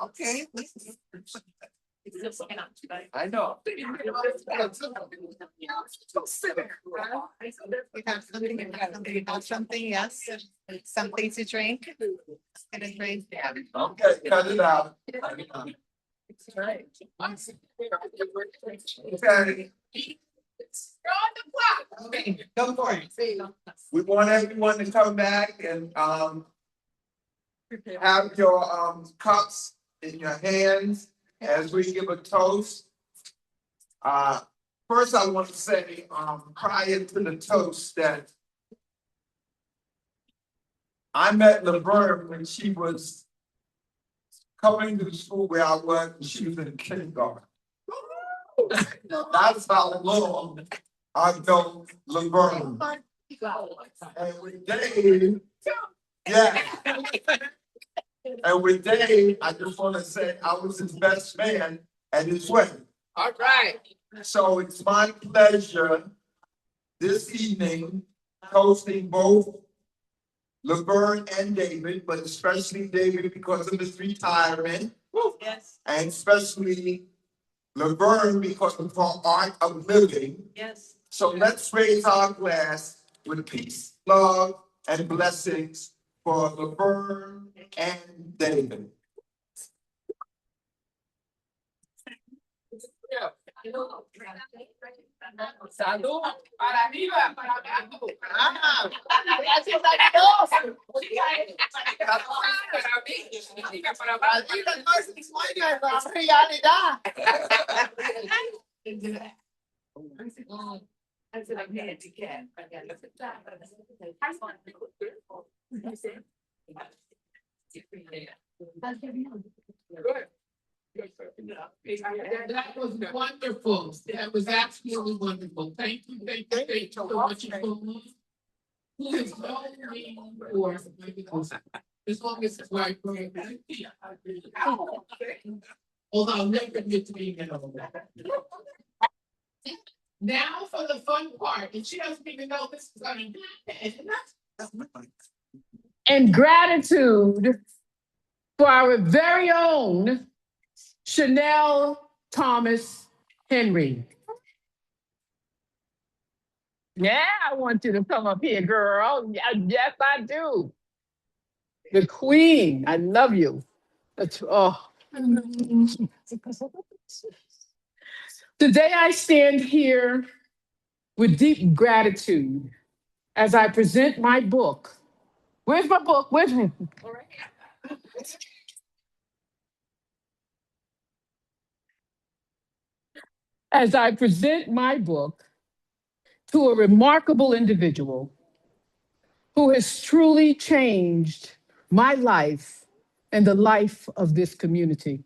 B: Okay.
H: I know.
B: We have something, yes, something to drink. And a drink.
H: Okay, cut it out. Okay.
B: Okay, go for it.
H: We want everyone to come back and have your cups in your hands as we give a toast. First, I want to say prior to the toast that I met Laverne when she was coming to the school where I worked, and she was in kindergarten. That's how long I've known Laverne. And with Dave, yeah. And with Dave, I just want to say I was his best man at his wedding.
I: All right.
H: So it's my pleasure this evening toasting both Laverne and David, but especially David because of his retirement.
I: Yes.
H: And especially Laverne because of her art of living.
I: Yes.
H: So let's raise our glass with peace, love, and blessings for Laverne and David.
I: Salud. Para arriba, para abajo.
H: Ah.
C: That was wonderful. That was absolutely wonderful. Thank you so much. Who has known me for, as long as it's like, although I'll never get to be now for the fun part, and she doesn't even know this is gonna happen.
A: And gratitude for our very own Chanel Thomas Henry. Yeah, I want you to come up here, girl. Yes, I do. The queen, I love you. Oh, Today I stand here with deep gratitude as I present my book. Where's my book? Where's it? As I present my book to a remarkable individual who has truly changed my life and the life of this community.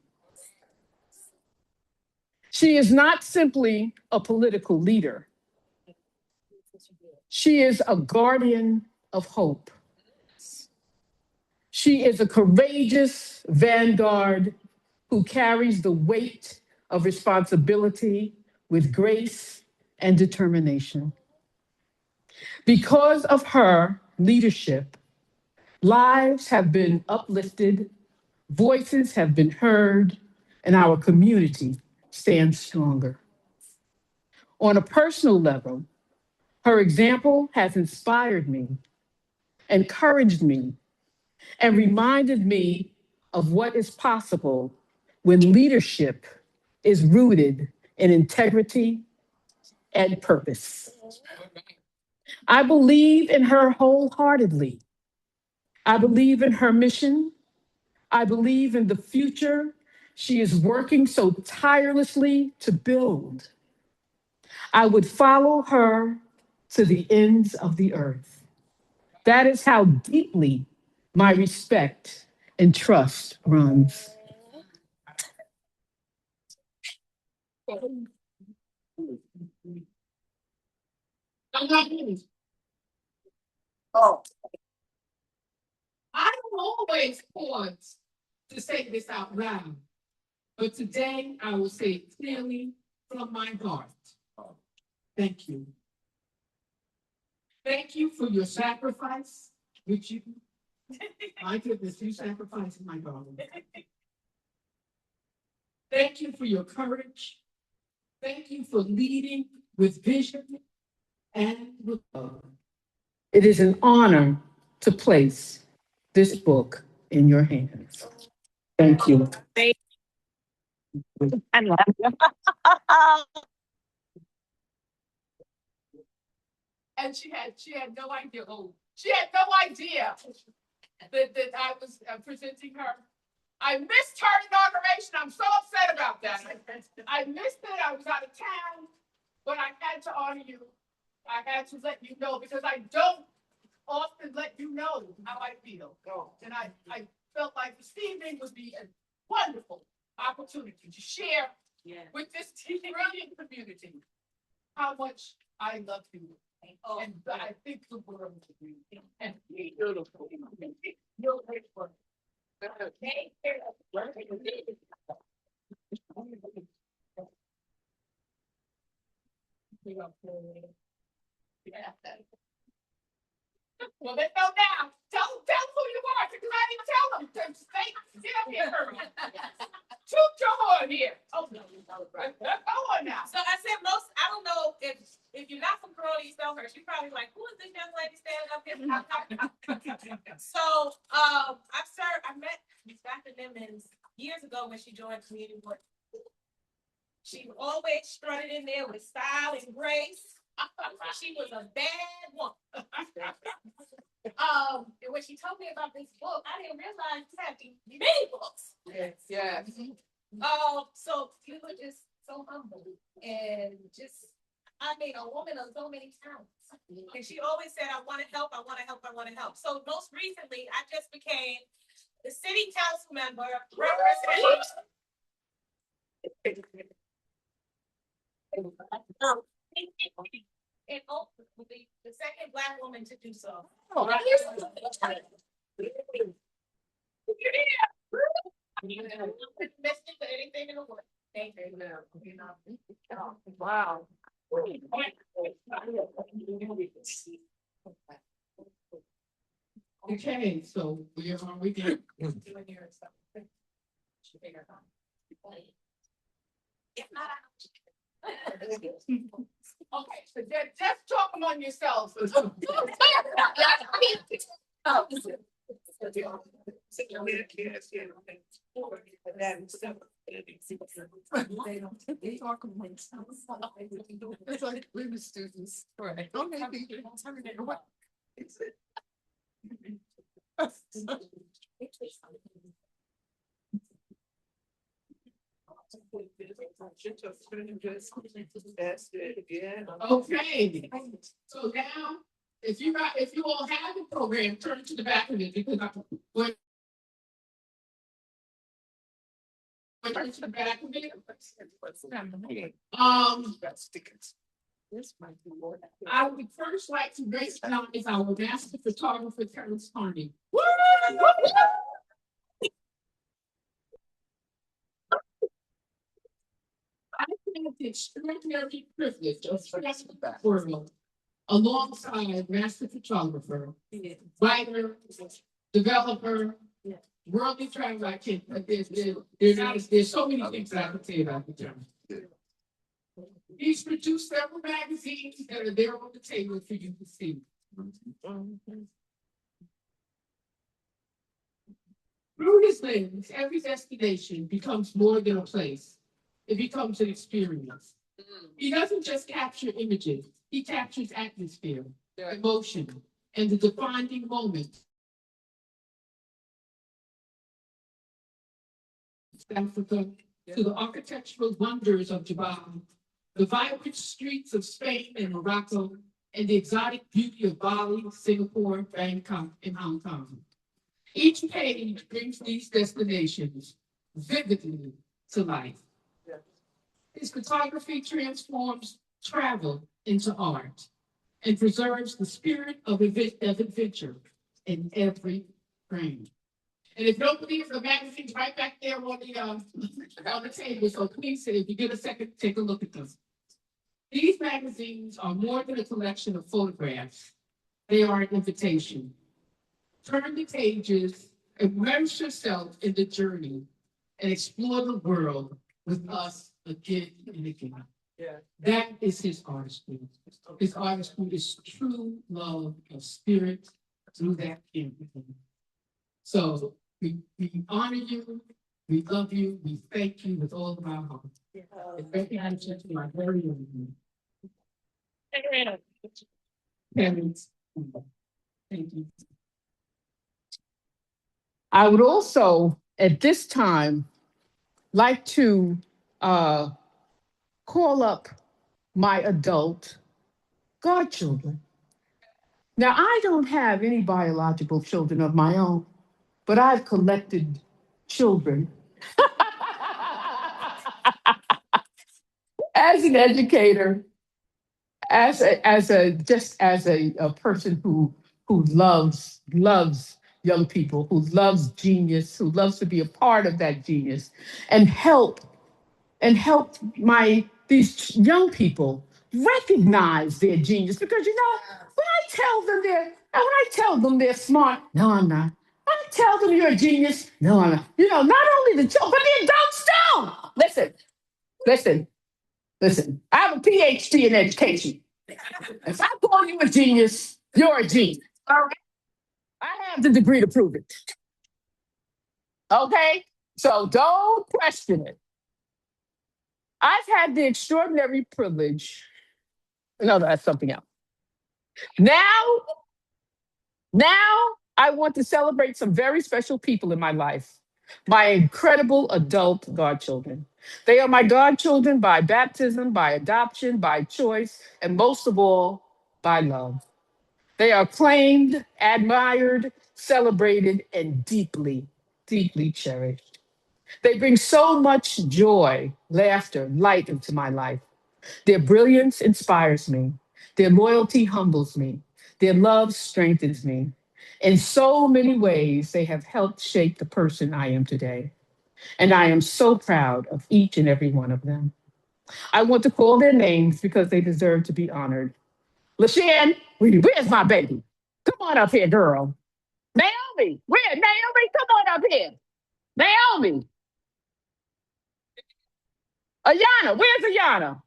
A: She is not simply a political leader. She is a guardian of hope. She is a courageous vanguard who carries the weight of responsibility with grace and determination. Because of her leadership, lives have been uplifted, voices have been heard, and our community stands stronger. On a personal level, her example has inspired me, encouraged me, and reminded me of what is possible when leadership is rooted in integrity and purpose. I believe in her wholeheartedly. I believe in her mission. I believe in the future she is working so tirelessly to build. I would follow her to the ends of the earth. That is how deeply my respect and trust runs.
C: Oh. I don't always pause to say this out loud, but today I will say it clearly from my heart. Thank you. Thank you for your sacrifice, which you, my goodness, you sacrificed my darling. Thank you for your courage. Thank you for leading with vision and with love.
A: It is an honor to place this book in your hands. Thank you.
G: I love you.
C: And she had no idea. Oh, she had no idea that I was presenting her. I missed her inauguration. I'm so upset about that. I missed it. I was out of town, but I had to honor you. I had to let you know because I don't often let you know how I feel. And I felt like this evening would be a wonderful opportunity to share with this brilliant community how much I love you. And I think the world of you. And beautiful. You're grateful. Take care. Well, they know now. Tell them who you are, because I didn't tell them. Get up here, hurry. Toot your horn here. Oh, no, go on now.
G: So I said I don't know if you're not from Corona, you don't heard. She's probably like, who is this young lady standing up here? So I met Dr. Nimmons years ago when she joined community work. She always strutted in there with style and grace. She was a bad woman. And when she told me about this book, I didn't realize you had many books.
C: Yes.
G: So you were just so humble and just, a woman of so many talents. And she always said, I want to help, I want to help, I want to help. So most recently, I just became the city council member representing. And ultimately, the second Black woman to do so. Missed for anything in the world. Thank you.
C: Wow. Okay, so we are on weekend. Okay, so just talk among yourselves. They talk among themselves. It's like we were students, right? Okay, what? Is it? Okay, so now, if you all have the program, turn to the back of it, because when turn to the back of it. I would first like to recognize our master photographer, Terrence Carney. I had the extraordinary privilege of traveling the world alongside master photographer, writer, developer, worldly traveler. I can't, there's so many things that I can say about the gentleman. He's produced several magazines that are there on the table for you to see. Through his lens, every destination becomes more than a place. It becomes an experience. He doesn't just capture images, he captures atmosphere, emotion, and the defining moment. Africa, to the architectural wonders of Japan, the vibrant streets of Spain and Morocco, and the exotic beauty of Bali, Singapore, Bangkok, and Hong Kong. Each page brings these destinations vividly to life. His photography transforms travel into art and preserves the spirit of adventure in every frame. And if you don't believe, the magazine's right back there on the table, so please, if you get a second, take a look at them. These magazines are more than a collection of photographs. They are an invitation. Turn the pages, immerse yourself in the journey, and explore the world with us again and again. Yeah. That is his artistry. His artistry is true love of spirit through that empathy. So we honor you, we love you, we thank you with all of our heart. And recognize you to my very own. Parents, thank you. I would also, at this time, like to call up my adult godchildren. Now, I don't have any biological children of my own, but I've collected children. As an educator, as a person who loves young people, who loves genius, who loves to be a part of that genius, and help these young people recognize their genius. Because when I tell them they're smart, no, I'm not. When I tell them you're a genius, no, I'm not. Not only the children, but the adults too. Listen. I have a PhD in education. If I call you a genius, you're a genius. All right? I have the degree to prove it. Okay? So don't question it. I've had the extraordinary privilege. No, that's something else. Now, I want to celebrate some very special people in my life. My incredible adult godchildren. They are my godchildren by baptism, by adoption, by choice, and most of all, by love. They are claimed, admired, celebrated, and deeply, deeply cherished. They bring so much joy, laughter, light into my life. Their brilliance inspires me. Their loyalty humbles me. Their love strengthens me. In so many ways, they have helped shape the person I am today. And I am so proud of each and every one of them. I want to call their names because they deserve to be honored. LaShann, where's my baby? Come on up here, girl. Naomi, where? Naomi, come on up here. Naomi. Ayana, where's Ayana?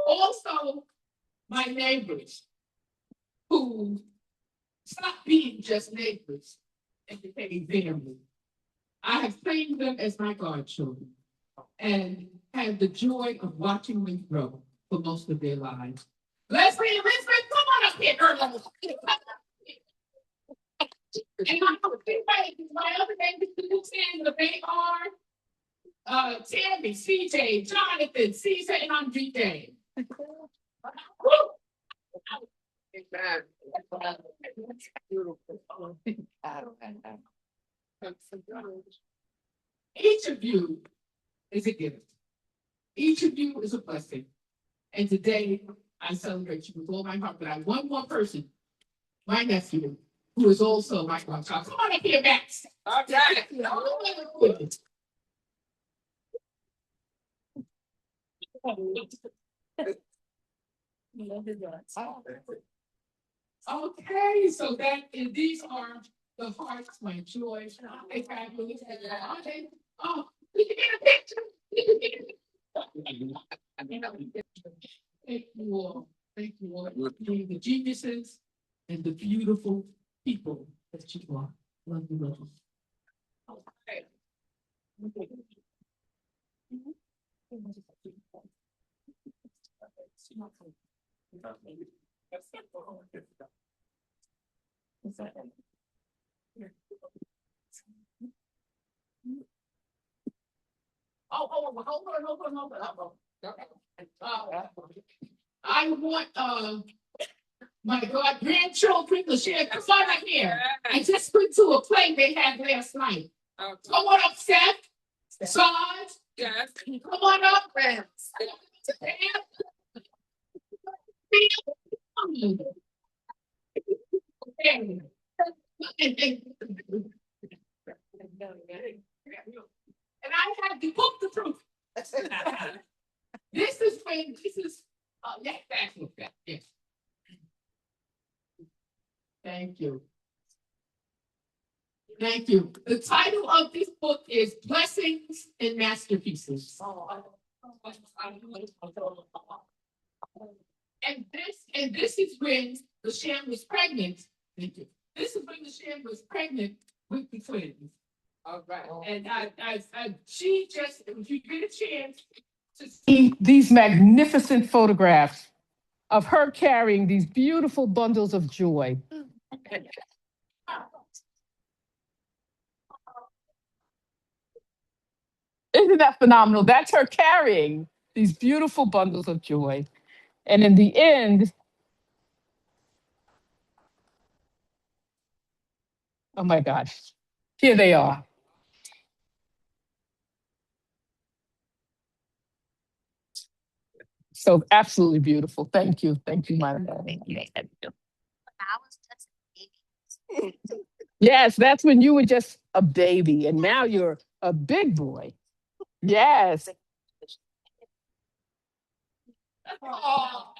C: Also, my neighbors who stop being just neighbors and became family. I have claimed them as my godchildren and had the joy of watching them grow for most of their lives. Leslie and Elizabeth, come on up here, girl. And my other neighbors, they are Tammy, CJ, Jonathan, Caesar, and Andre Day. Each of you is a gift. Each of you is a blessing. And today I celebrate you with all my heart. But I have one more person, my nephew, who is also my godchild. Come on up here, Max. Okay, so these are the hearts, my joy. They fabulous. Oh, you can get a picture. Thank you all. Thank you all. Being the geniuses and the beautiful people that you are. Love you, love you. Okay. Hold on. I want my grandchildren to share. Come on up here. I just went to a play they had last night. Come on up, Seth. Sarge. Yes. Come on up, friends. And I had to book the proof. This is yes. Thank you. Thank you. The title of this book is Blessings and Masterpieces. And this is when the Sham was pregnant. Thank you. This is when the Sham was pregnant with the twins. All right. And she just, if you get a chance to see these magnificent photographs of her carrying these beautiful bundles of joy. Isn't that phenomenal? That's her carrying these beautiful bundles of joy. And in the end, oh my gosh, here they are. So absolutely beautiful. Thank you. Thank you, my love. Thank you. Yes, that's when you were just a baby and now you're a big boy. Yes. Oh.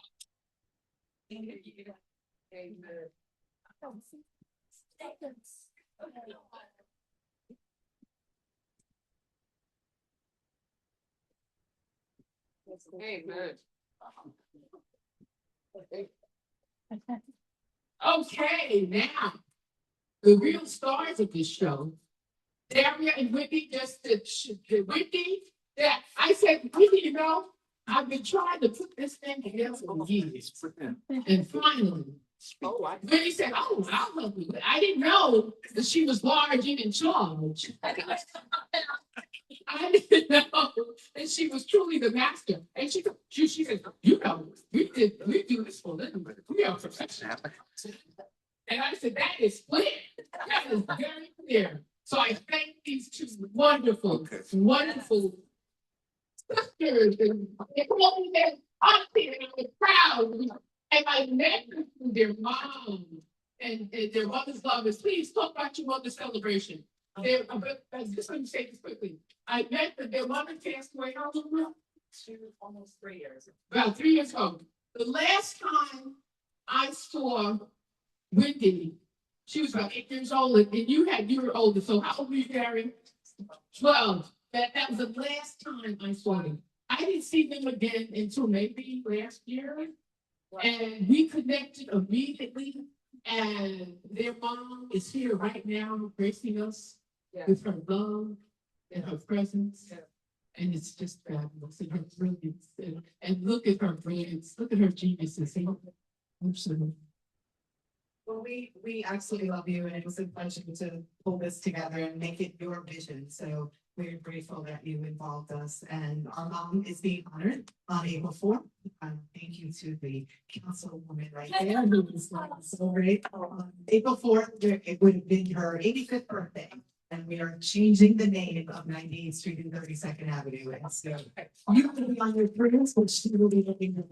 C: Amen. Okay, now the real stars of this show, Daria and Whitney, just the Whitney. That I said, Whitney, you know, I've been trying to put this thing together for years, and finally, Whitney said, "Oh, I'll help you." I didn't know that she was large and in charge. I didn't know that she was truly the master. And she said, "You know, we do this for a living. We are professionals." And I said, "That is clear. That is very clear." So I thank these two wonderful sisters and all their auntie, and I was proud. And I met their mom and their mother's lovers. Please talk about your mother's celebration. I just want to say this quickly. I met their mother passed away. How long ago? Almost 3 years. About 3 years ago. The last time I saw Wendy, she was about 8 years old, and you were older. So how old were you, Gary? 12. That was the last time I saw them. I didn't see them again until maybe last year. And we connected immediately. And their mom is here right now, gracing us with her love and her presence. And it's just fabulous, and her brilliance, and look at her brilliance, look at her geniuses. Absolutely.
B: Well, we absolutely love you, and it was a pleasure to pull this together and make it your vision. So we're grateful that you involved us, and our mom is being honored on April 4th. Thank you to the councilwoman right there who was so great. April 4th, it would have been her 85th birthday, and we are changing the name of 98th Street and 32nd Avenue. And so you will be on your cruise, which she will be looking at.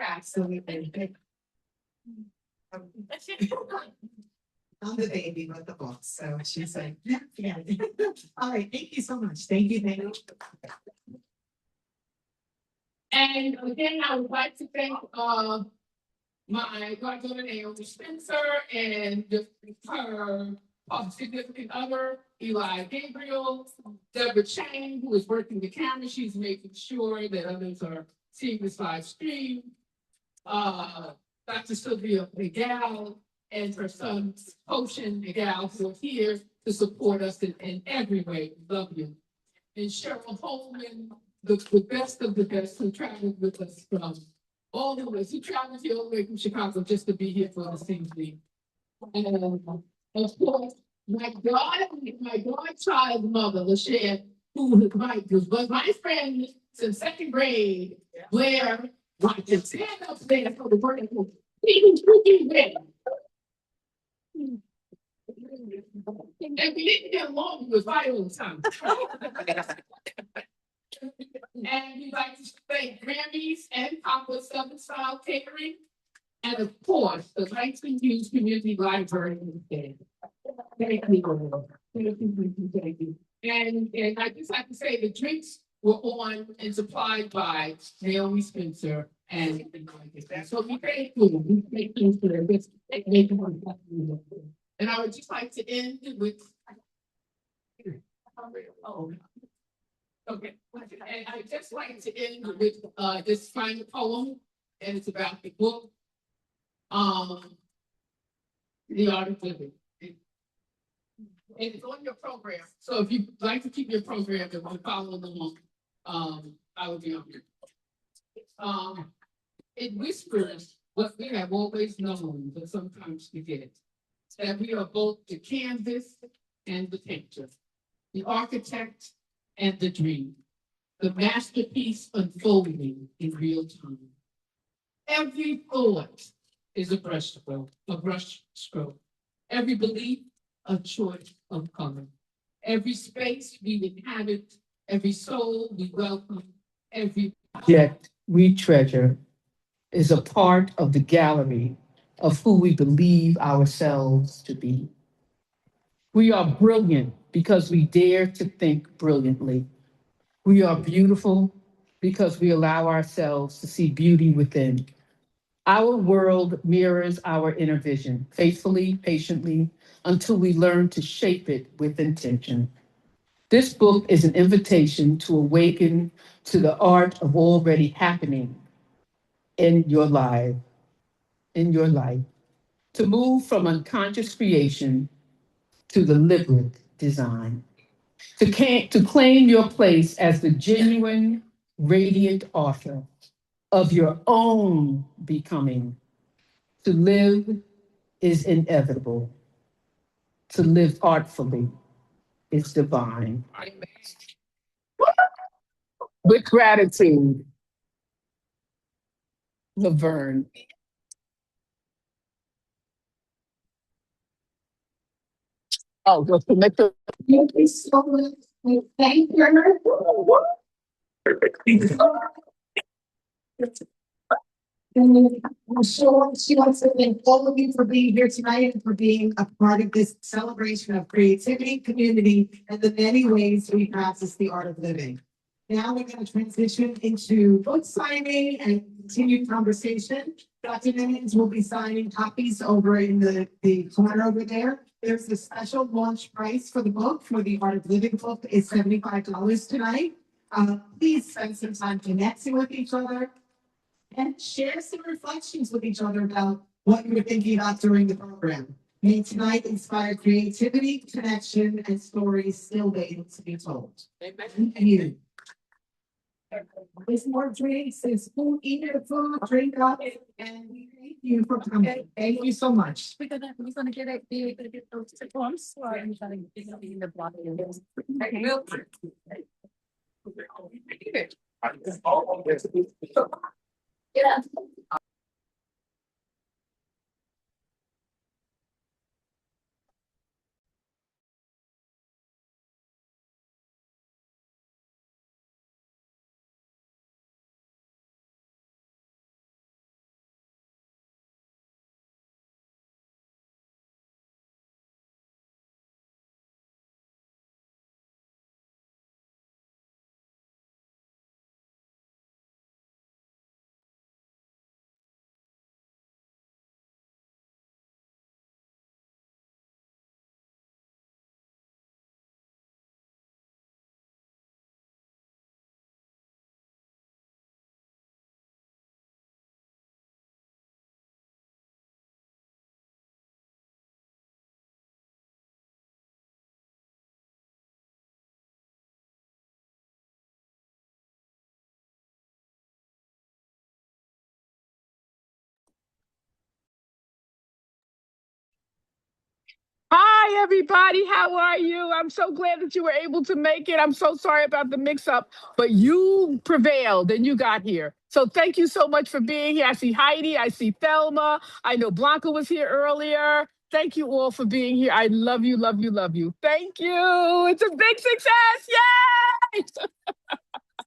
B: Absolutely. I'm the baby with the book, so she's like, yeah. All right, thank you so much. Thank you, thank you.
C: And again, I would like to thank my goddaughter Naomi Spencer and her significant other, Eli Gabriel, Deborah Chang, who is working the camera. She's making sure that others are seeing this live stream. Dr. Sylvia Miguel and her son Ocean Miguel, who are here to support us in every way. We love you. And Cheryl Holman, the best of the best, who traveled with us from all the way. She traveled here all the way from Chicago just to be here for this evening. And of course, my godchild mother, Lachey, who was my friend since second grade, Blair, like to stand up there for the word. And we didn't get along, we was right all the time. And we'd like to thank Grammys and Papa Southern Style Catering. And of course, the Langston Hughes Community Library. Thank you. Thank you. And I just have to say the drinks were on and supplied by Naomi Spencer and so we thank you. We thank you for this. And I would just like to end with okay. And I'd just like to end with this final poem, and it's about the book, The Art of Living. And it's on your program. So if you'd like to keep your program and want to follow along, I will be on here. It whispers what we have always known, but sometimes forget, that we are both the canvas and the picture, the architect and the dream, the masterpiece unfolding in real time. Every thought is a brushstroke. Every belief, a choice of color. Every space we inhabit, every soul we welcome, every object we treasure is a part of the gallery of who we believe ourselves to be. We are brilliant because we dare to think brilliantly. We are beautiful because we allow ourselves to see beauty within. Our world mirrors our inner vision, faithfully, patiently, until we learn to shape it with intention. This book is an invitation to awaken to the art of already happening in your life, to move from unconscious creation to deliberate design, to claim your place as the genuine, radiant author of your own becoming. To live is inevitable. To live artfully is divine. With gratitude, Laverne. Oh, just to make the. Thank you so much. Thank you.
B: I'm sure she wants to thank all of you for being here tonight and for being a part of this celebration of creativity, community, and the many ways we practice the art of living. Now we're going to transition into book signing and continued conversation. Dr. Nimmons will be signing copies over in the corner over there. There's a special launch price for the book, for the Art of Living book, is $75 tonight. Please spend some time connecting with each other. and share some reflections with each other about what you were thinking about during the program. May tonight inspire creativity, connection, and stories still waiting to be told. Amen. And you. There's more drinks, there's food, eat your food, drink up, and we thank you for coming. Thank you so much.
A: We're gonna get it. We're gonna get those. Oh, I'm sorry. I'm trying to get in the block. Yeah. Hi, everybody. How are you? I'm so glad that you were able to make it. I'm so sorry about the mix up, but you prevailed and you got here. So thank you so much for being here. I see Heidi. I see Thelma. I know Blanca was here earlier. Thank you all for being here. I love you, love you, love you. Thank you. It's a big success. Yay!